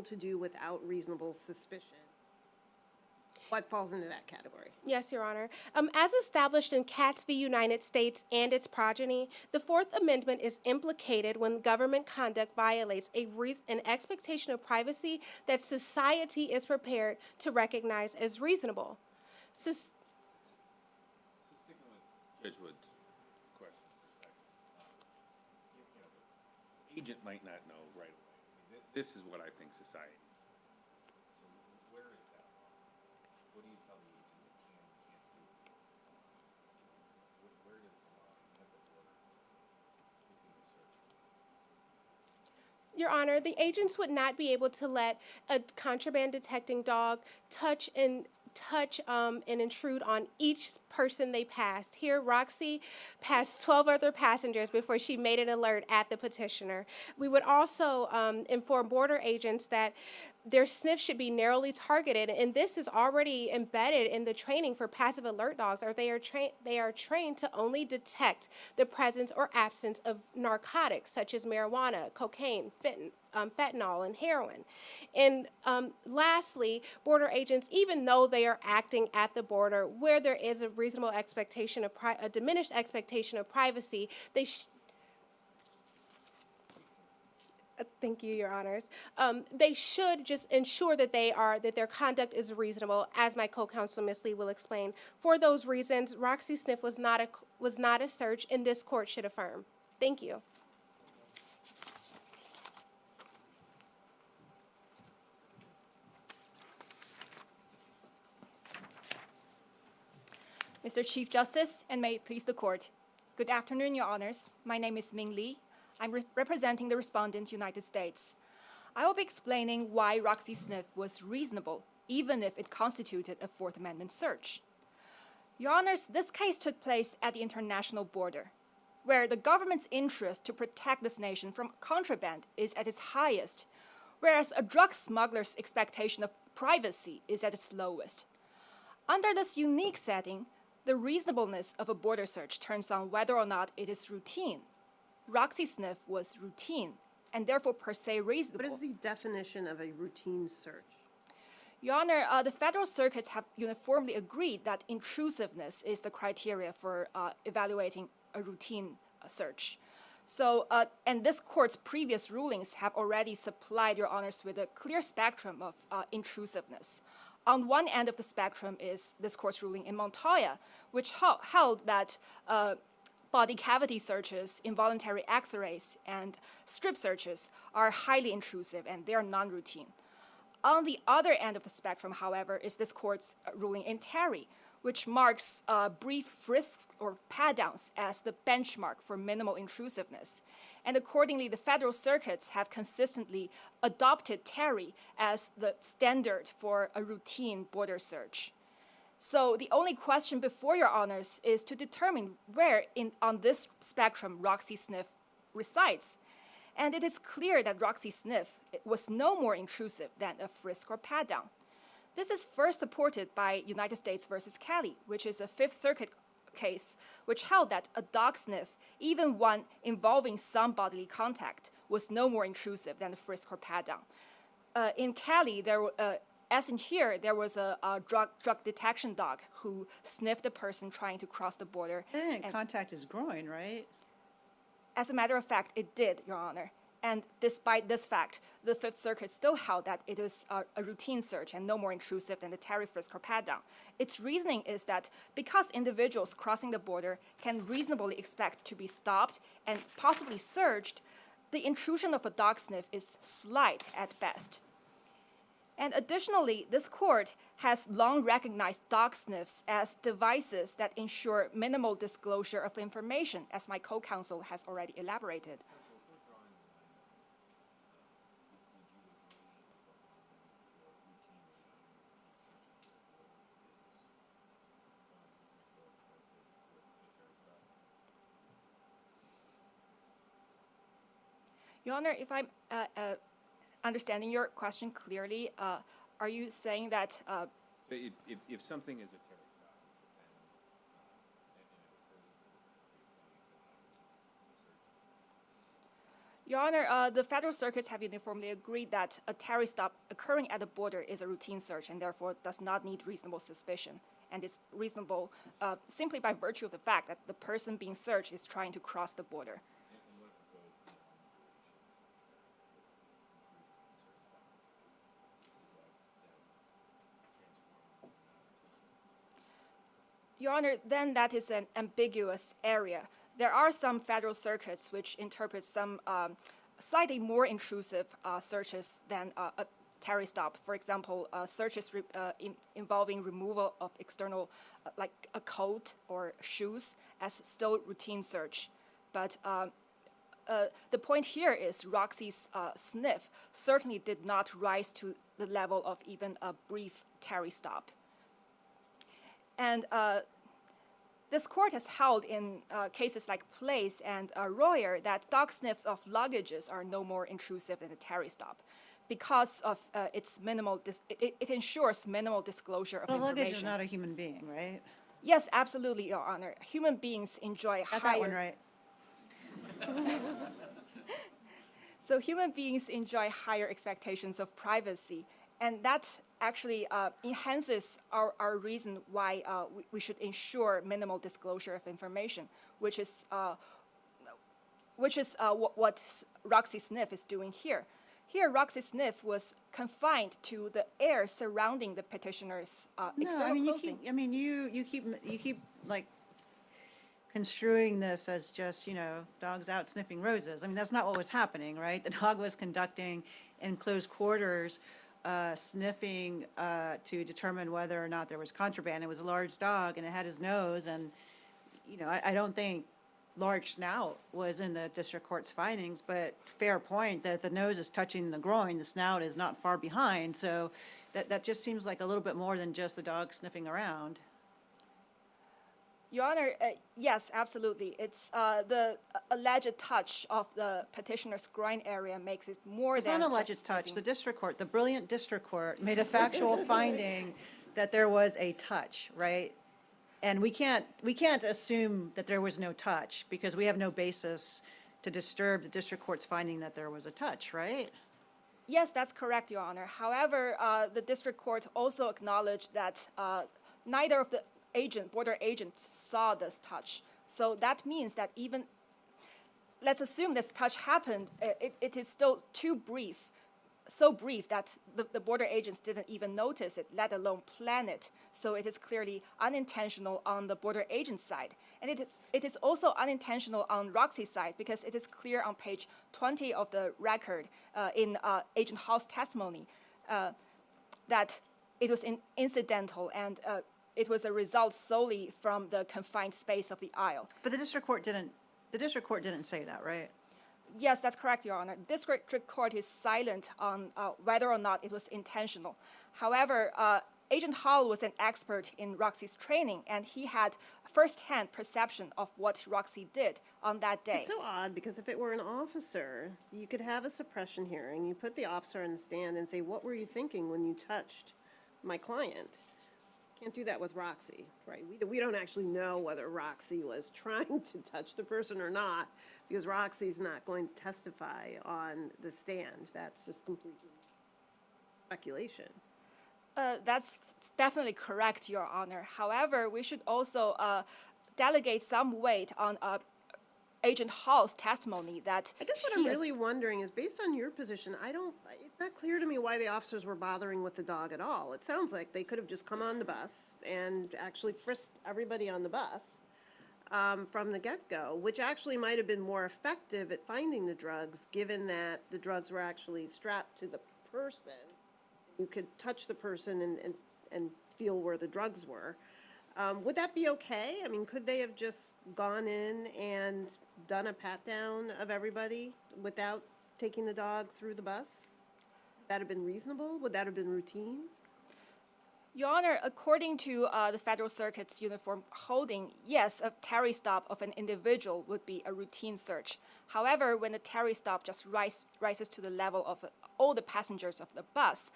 to do without reasonable suspicion. What falls into that category? Yes, Your Honor. As established in Katz v. United States and its progeny, the Fourth Amendment is implicated when government conduct violates an expectation of privacy that society is prepared to recognize as reasonable. So sticking with Judge Wood's question for a second, the agent might not know right away. This is what I think society. So where is that law? What do you tell the agent they can and can't do? Where does the law at the border between the search? Your Honor, the agents would not be able to let a contraband detecting dog touch and intrude on each person they passed. Here, Roxy passed 12 other passengers before she made an alert at the petitioner. We would also inform border agents that their sniff should be narrowly targeted, and this is already embedded in the training for passive alert dogs, or they are trained to only detect the presence or absence of narcotics such as marijuana, cocaine, fentanyl, and heroin. And lastly, border agents, even though they are acting at the border where there is a reasonable expectation of a diminished expectation of privacy, they thank you, Your Honors. They should just ensure that their conduct is reasonable, as my co-counsel Ms. Lee will explain. For those reasons, Roxy sniff was not a search, and this court should affirm. Thank you. Mr. Chief Justice, and may it please the court. Good afternoon, Your Honors. My name is Ming Lee. I'm representing the respondent, United States. I will be explaining why Roxy sniff was reasonable, even if it constituted a Fourth Amendment search. Your Honors, this case took place at the international border, where the government's interest to protect this nation from contraband is at its highest, whereas a drug smuggler's expectation of privacy is at its lowest. Under this unique setting, the reasonableness of a border search turns on whether or not it is routine. Roxy sniff was routine, and therefore per se reasonable. What is the definition of a routine search? Your Honor, the federal circuits have uniformly agreed that intrusiveness is the criteria for evaluating a routine search. So, and this court's previous rulings have already supplied Your Honors with a clear spectrum of intrusiveness. On one end of the spectrum is this court's ruling in Montoya, which held that body cavity searches, involuntary X-rays, and strip searches are highly intrusive and they are non-routine. On the other end of the spectrum, however, is this court's ruling in Terry, which marks brief frisks or pat-downs as the benchmark for minimal intrusiveness. And accordingly, the federal circuits have consistently adopted Terry as the standard for a routine border search. So the only question before Your Honors is to determine where on this spectrum Roxy sniff resides. And it is clear that Roxy sniff was no more intrusive than a frisk or pat-down. This is first supported by United States versus Kelly, which is a Fifth Circuit case which held that a dog sniff, even one involving some bodily contact, was no more intrusive than a frisk or pat-down. In Kelly, As in here, there was a drug detection dog who sniffed the person trying to cross the border. It didn't and- contact his groin, right? As a matter of fact, it did, Your Honor. And despite this fact, the Fifth Circuit still held that it was a routine search and no more intrusive than the Terry frisk or pat-down. Its reasoning is that because individuals crossing the border can reasonably expect to be stopped and possibly searched, the intrusion of a dog sniff is slight at best. And additionally, this court has long recognized dog sniffs as devices that ensure minimal disclosure of information, as my co-counsel has already elaborated. Your Honor, if I'm understanding your question clearly, are you saying that So if something is a Terry stop, and it occurs, Your Honor, the federal circuits have uniformly agreed that a Terry stop occurring at the border is a routine search and therefore does not need reasonable suspicion, and is reasonable simply by virtue of the fact that the person being searched is trying to cross the border. Your Honor, then that is an ambiguous area. There are some federal circuits which interpret some slightly more intrusive searches than a Terry stop. For example, searches involving removal of external, like a coat or shoes, as still routine search. But the point here is Roxy's sniff certainly did not rise to the level of even a brief Terry stop. And this court has held in cases like Place and Royer that dog sniffs of luggages are no more intrusive than a Terry stop because of its minimal, it ensures minimal disclosure of But a information. luggage is not a human being, right? Yes, absolutely, Your Honor. Human beings enjoy Got higher... that one right. So human beings enjoy higher expectations of privacy, and that actually enhances our reason why we should ensure minimal disclosure of information, which is what Roxy Sniff is doing here. Here, Roxy Sniff was confined to the air surrounding the petitioner's external I mean, clothing. you keep like construing this as just, dogs out sniffing roses. I mean, that's not what was happening, right? The dog was conducting in close quarters sniffing to determine whether or not there was contraband. It was a large dog, and it had his nose, and, I don't think large snout was in the district court's findings, but fair point that the nose is touching the groin, the snout is not far behind, so that just seems like a little bit more than just the dog sniffing around. Your Honor, yes, absolutely. It's the alleged touch of the petitioner's groin area makes it more It's than not an just alleged touch. sniffing. The district court, the brilliant district court, made a factual finding that there was a touch, right? And we can't assume that there was no touch because we have no basis to disturb the district court's finding that there was a touch, right? Yes, that's correct, Your Honor. However, the district court also acknowledged that neither of the border agents saw this touch. So that means that even, let's assume this touch happened, it is still too brief, so brief that the border agents didn't even notice it, let alone plan it. So it is clearly unintentional on the border agent's side. And it is also unintentional on Roxy's side because it is clear on page 20 of the record in Agent Hall's testimony that it was incidental and it was a result solely from the confined space of the aisle. But the district court didn't say that, right? Yes, that's correct, Your Honor. This district court is silent on whether or not it was intentional. However, Agent Hall was an expert in Roxy's training, and he had first-hand perception of what Roxy did on that day. It's so odd because if it were an officer, you could have a suppression hearing. You put the officer in the stand and say, "What were you thinking when you touched my client?" Can't do that with Roxy, right? We don't actually know whether Roxy was trying to touch the person or not because Roxy's not going to testify on the stand. That's just completely speculation. That's definitely correct, Your Honor. However, we should also delegate some weight on Agent Hall's testimony that I guess what I'm really wondering is, based on your position, it's not clear to me why the officers were bothering with the dog at all. It sounds like they could have just come on the bus and actually frisked everybody on the bus from the get-go, which actually might have been more effective at finding the drugs, given that the drugs were actually strapped to the person. You could touch the person and feel where the drugs were. Would that be okay? I mean, could they have just gone in and done a pat-down of everybody without taking the dog through the bus? Would that have been reasonable? Would that have been routine? Your Honor, according to the Federal Circuit's uniform holding, yes, a Terry stop of an individual would be a routine search. However, when the Terry stop just rises to the level of all the passengers of the bus,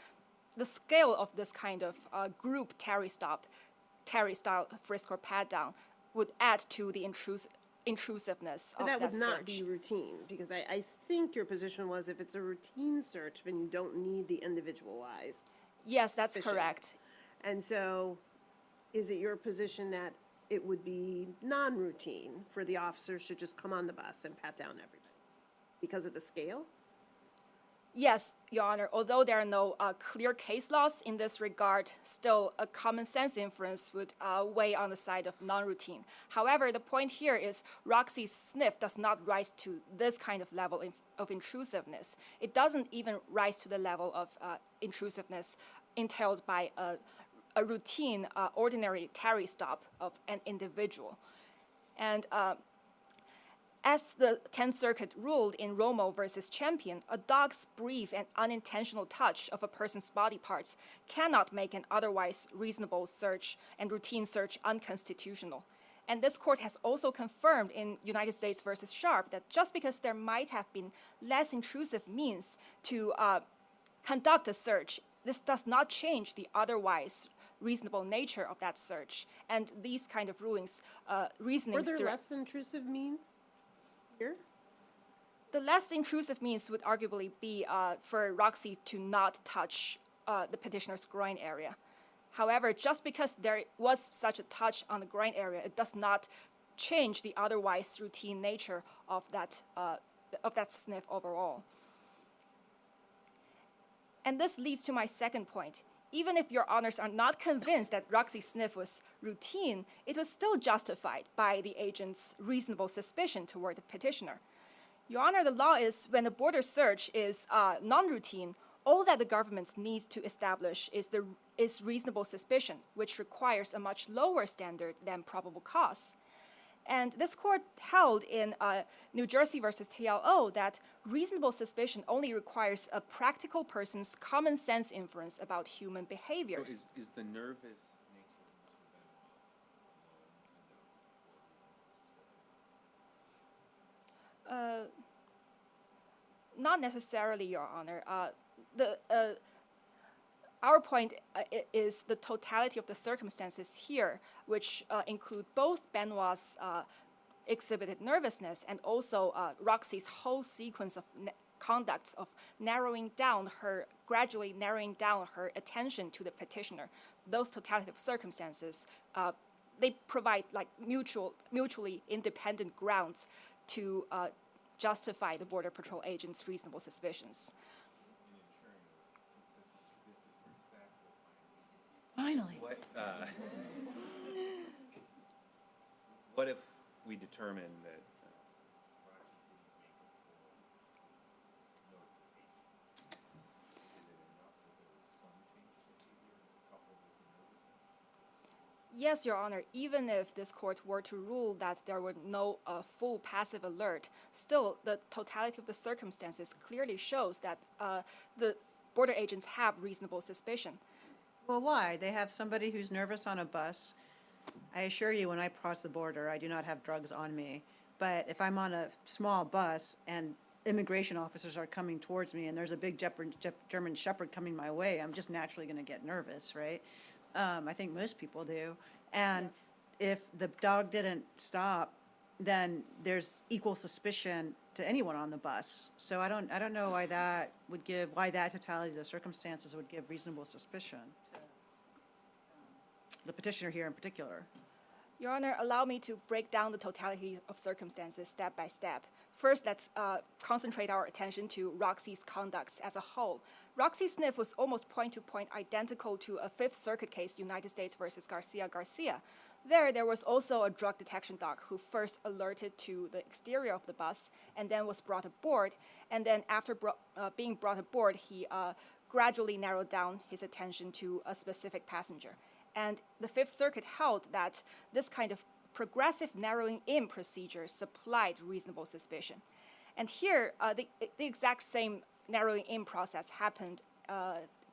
the scale of this kind of group Terry-style frisk or pat-down would add to the intrusiveness of that search. But that would not be routine, because I think your position was, if it's a routine search, then you don't need the individualized. Yes, that's suspicion. correct. And so, is it your position that it would be non-routine for the officers to just come on the bus and pat down everybody because of the scale? Yes, Your Honor. Although there are no clear case laws in this regard, still a common sense inference would weigh on the side of non-routine. However, the point here is Roxy's sniff does not rise to this kind of level of intrusiveness. It doesn't even rise to the level of intrusiveness entailed by a routine, ordinary Terry stop of an individual. And as the 10th Circuit ruled in Romo versus Champion, a dog's brief and unintentional touch of a person's body parts cannot make an otherwise reasonable search and routine search unconstitutional. And this court has also confirmed in United States versus Sharp that just because there might have been less intrusive means to conduct a search, this does not change the otherwise reasonable nature of that search. And these kind of rulings, reasonings... Were there less intrusive means here? The less intrusive means would arguably be for Roxy to not touch the petitioner's groin area. However, just because there was such a touch on the groin area, it does not change the otherwise routine nature of that sniff overall. And this leads to my second point. Even if Your Honors are not convinced that Roxy's sniff was routine, it was still justified by the agent's reasonable suspicion toward the petitioner. Your Honor, the law is when a border search is non-routine, all that the government needs to establish is reasonable suspicion, which requires a much lower standard than probable cause. And this court held in New Jersey versus TLO that reasonable suspicion only requires a practical person's common sense inference about human behaviors. So is the nervous nature of Mr. Benoit Not necessarily, Your Honor. Our point is the totality of the circumstances here, which include both Benoit's exhibited nervousness and also Roxy's whole sequence of conduct of gradually narrowing down her attention to the petitioner. Those totality of circumstances, they provide like mutually independent grounds to justify the Border Patrol agent's reasonable suspicions. Finally. What if we determine that Yes, Your Honor, even if this court were to rule that there were no full passive alert, still the totality of the circumstances clearly shows that the border agents have reasonable suspicion. Well, why? They have somebody who's nervous on a bus. I assure you, when I cross the border, I do not have drugs on me. But if I'm on a small bus and immigration officers are coming towards me and there's a big German Shepherd coming my way, I'm just naturally going to get nervous, right? I think most people do. And if the dog didn't stop, then there's equal suspicion to anyone on the bus. So I don't know why that totality of the circumstances would give reasonable suspicion to the petitioner here in particular? Your Honor, allow me to break down the totality of circumstances step by step. First, let's concentrate our attention to Roxy's conduct as a whole. Roxy's sniff was almost point-to-point identical to a Fifth Circuit case, United States versus Garcia. There was also a drug detection dog who first alerted to the exterior of the bus and then was brought aboard. And then after being brought aboard, he gradually narrowed down his attention to a specific passenger. And the Fifth Circuit held that this kind of progressive narrowing in procedure supplied reasonable suspicion. And here, the exact same narrowing in process happened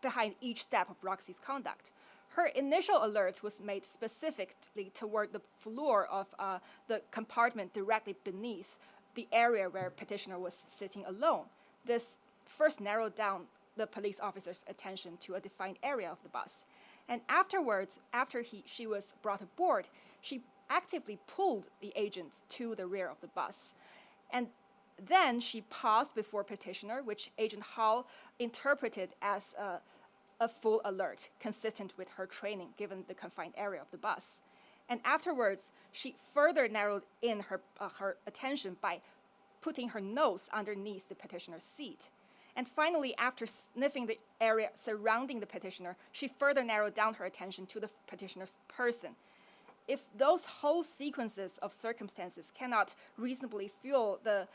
behind each step of Roxy's conduct. Her initial alert was made specifically toward the floor of the compartment directly beneath the area where petitioner was sitting alone. This first narrowed down the police officer's attention to a defined area of the bus. And afterwards, after she was brought aboard, she actively pulled the agent to the rear of the bus. And then she paused before petitioner, which Agent Hall interpreted as a full alert, consistent with her training given the confined area of the bus. And afterwards, she further narrowed in her attention by putting her nose underneath the petitioner's seat. And finally, after sniffing the area surrounding the petitioner, she further narrowed down her attention to the petitioner's person. If those whole sequences of circumstances cannot reasonably fuel the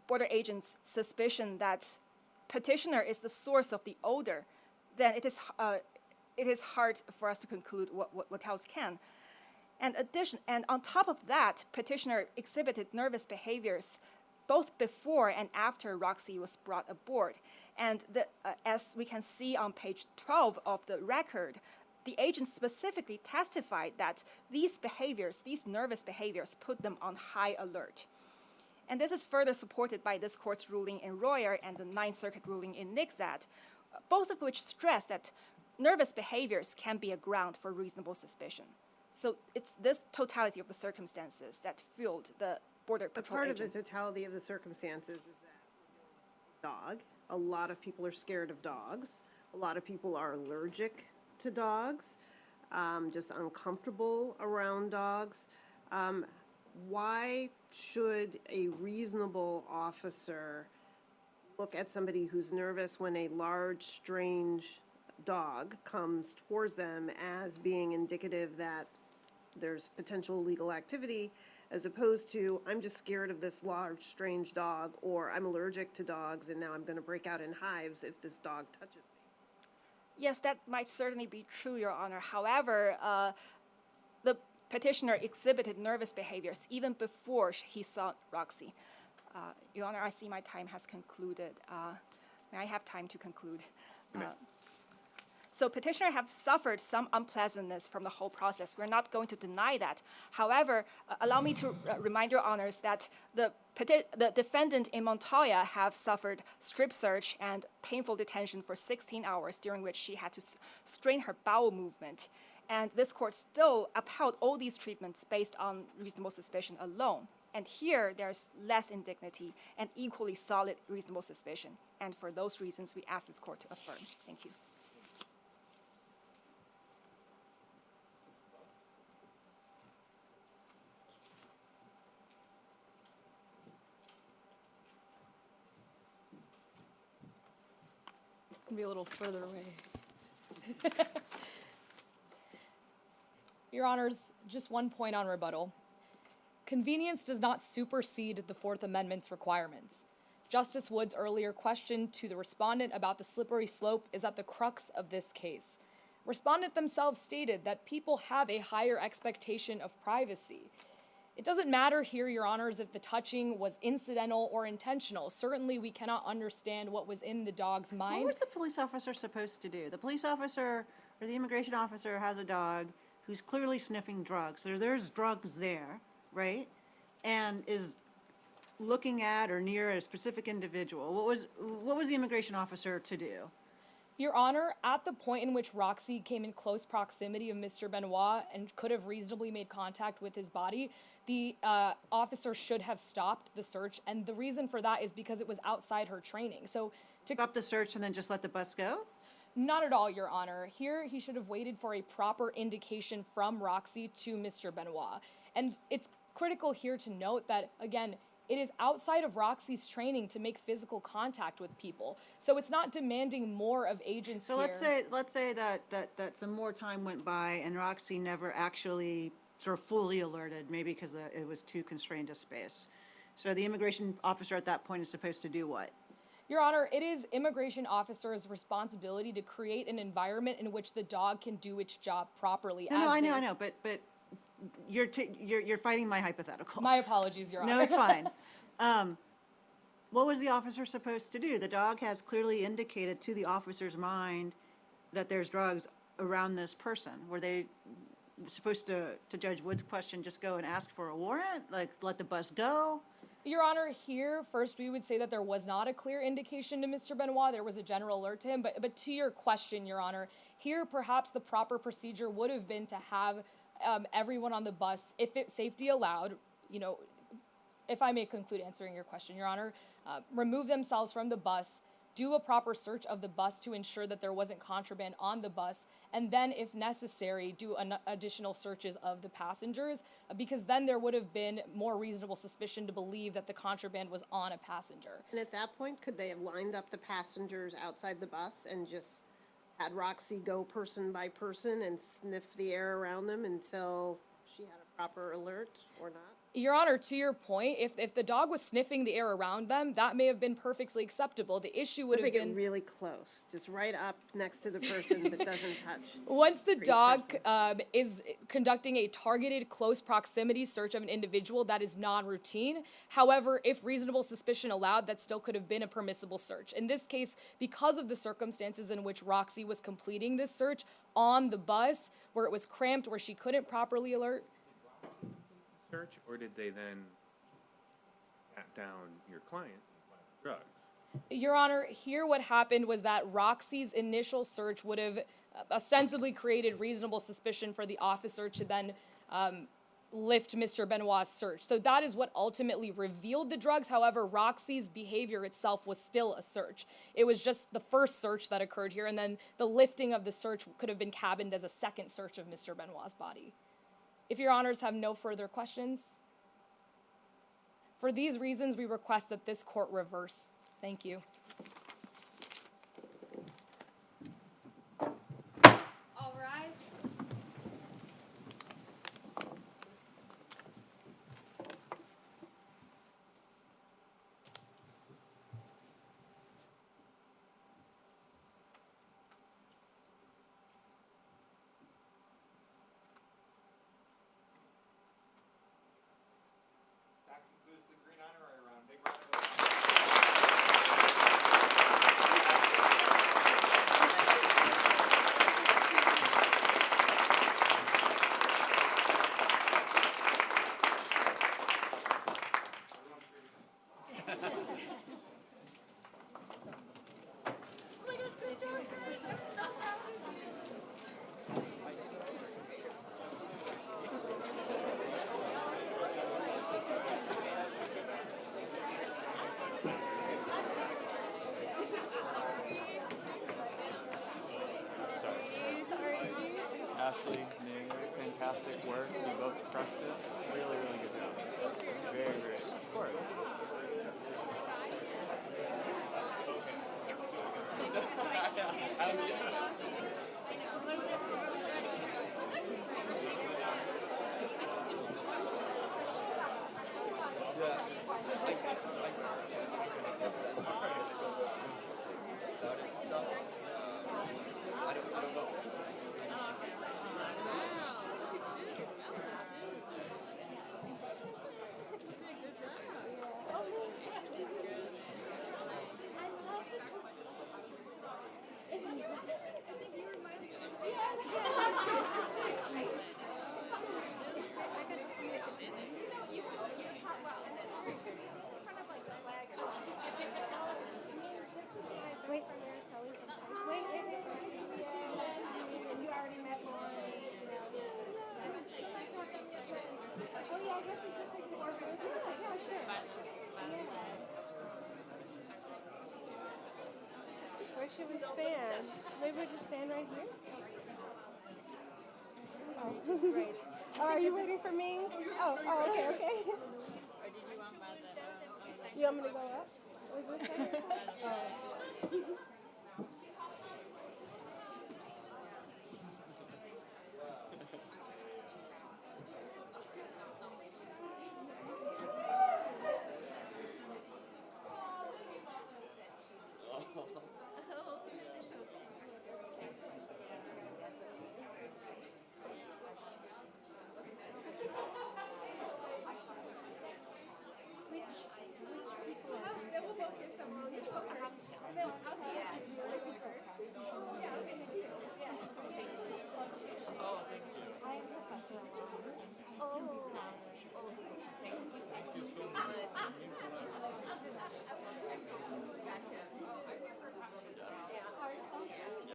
border agent's suspicion that petitioner is the source of the odor, then it is hard for us to conclude what else can. And on top of that, petitioner exhibited nervous behaviors both before and after Roxy was brought aboard. And as we can see on page 12 of the record, the agent specifically testified that these nervous behaviors, put them on high alert. And this is further supported by this court's ruling in Royer and the Ninth Circuit ruling in Nixat, both of which stress that nervous behaviors can be a ground for reasonable suspicion. So it's this totality of the circumstances that fueled the Border Patrol agent. Part of the totality of the circumstances is that dog. A lot of people are scared of dogs. A lot of people are allergic to dogs, just uncomfortable around dogs. Why should a reasonable officer look at somebody who's nervous when a large, strange dog comes towards them as being indicative that there's potential illegal activity, as opposed to, I'm just scared of this large, strange dog, or I'm allergic to dogs and now I'm going to break out in hives if this dog touches me? Yes, that might certainly be true, Your Honor. However, the petitioner exhibited nervous behaviors even before he saw Roxy. Your Honor, I see my time has concluded. May I have time to conclude? So petitioner have suffered some unpleasantness from the whole process. We're not going to deny that. However, allow me to remind Your Honors that the defendant in Montoya have suffered strip search and painful detention for 16 hours, during which she had to strain her bowel movement. And this court still upheld all these treatments based on reasonable suspicion alone. And here, there's less indignity and equally solid reasonable suspicion. And for those reasons, we ask this court to affirm. Thank you. Be a little further away. Your Honors, just one point on rebuttal. Convenience does not supersede the Fourth Amendment's requirements. Justice Wood's earlier question to the respondent about the slippery slope is at the crux of this case. Respondent themselves stated that people have a higher expectation of privacy. It doesn't matter here, Your Honors, if the touching was incidental or intentional. Certainly, we cannot understand what was in the dog's mind. What was the police officer supposed to do? The police officer or the immigration officer has a dog who's clearly sniffing drugs. So there's drugs there, right? And is looking at or near a specific individual. What was the immigration officer to do? Your Honor, at the point in which Roxy came in close proximity of Mr. Benoit and could have reasonably made contact with his body, the officer should have stopped the search, and the reason for that is because it was outside her training. So to Stop the search and then just let the bus go? Not at all, Your Honor. Here, he should have waited for a proper indication from Roxy to Mr. Benoit. And it's critical here to note that, again, it is outside of Roxy's training to make physical contact with people. So it's not demanding more of agents So here. let's say that some more time went by and Roxy never actually sort of fully alerted, maybe because it was too constrained a space. So the immigration officer at that point is supposed to do what? Your Honor, it is immigration officers' responsibility to create an environment in which the dog can do its job properly. No, I know, but you're fighting my hypothetical. My apologies, Your Honor. No, it's fine. What was the officer supposed to do? The dog has clearly indicated to the officer's mind that there's drugs around this person. Were they supposed to Judge Wood's question, just go and ask for a warrant? Like, let the bus go? Your Honor, here, first we would say that there was not a clear indication to Mr. Benoit. There was a general alert to him. But to your question, Your Honor, here perhaps the proper procedure would have been to have everyone on the bus, if safety allowed, if I may conclude answering your question, Your Honor, remove themselves from the bus, do a proper search of the bus to ensure that there wasn't contraband on the bus, and then, if necessary, do additional searches of the passengers, because then there would have been more reasonable suspicion to believe that the contraband was on a passenger. And at that point, could they have lined up the passengers outside the bus and just had Roxy go person by person and sniff the air around them until she had a proper alert, or not? Your Honor, to your point, if the dog was sniffing the air around them, that may have been perfectly acceptable. The issue would If have they been get really close, just right up next to the person but doesn't touch. once the for each dog person. is conducting a targeted close proximity search of an individual, that is non-routine. However, if reasonable suspicion allowed, that still could have been a permissible search. In this case, because of the circumstances in which Roxy was completing this search on the bus, where it was cramped, where she couldn't properly alert, Search, or did they then pat down your client and find drugs? Your Honor, here what happened was that Roxy's initial search would have ostensibly created reasonable suspicion for the officer to then lift Mr. Benoit's search. So that is what ultimately revealed the drugs. However, Roxy's behavior itself was still a search. It was just the first search that occurred here, and then the lifting of the search could have been cabined as a second search of Mr. Benoit's body. If Your Honors have no further questions, for these reasons, we request that this court reverse. Thank you. All rise. That concludes the Green Honorary round. Big round of applause. Ashley, Ning, fantastic work. You both crushed it. Really, really good job. Very great. Of course. Where should we stand? Maybe we just stand right here? Oh, great. Oh, are you waiting for me? Oh, okay, okay. Or did you want me to go up? Was this right here? Oh.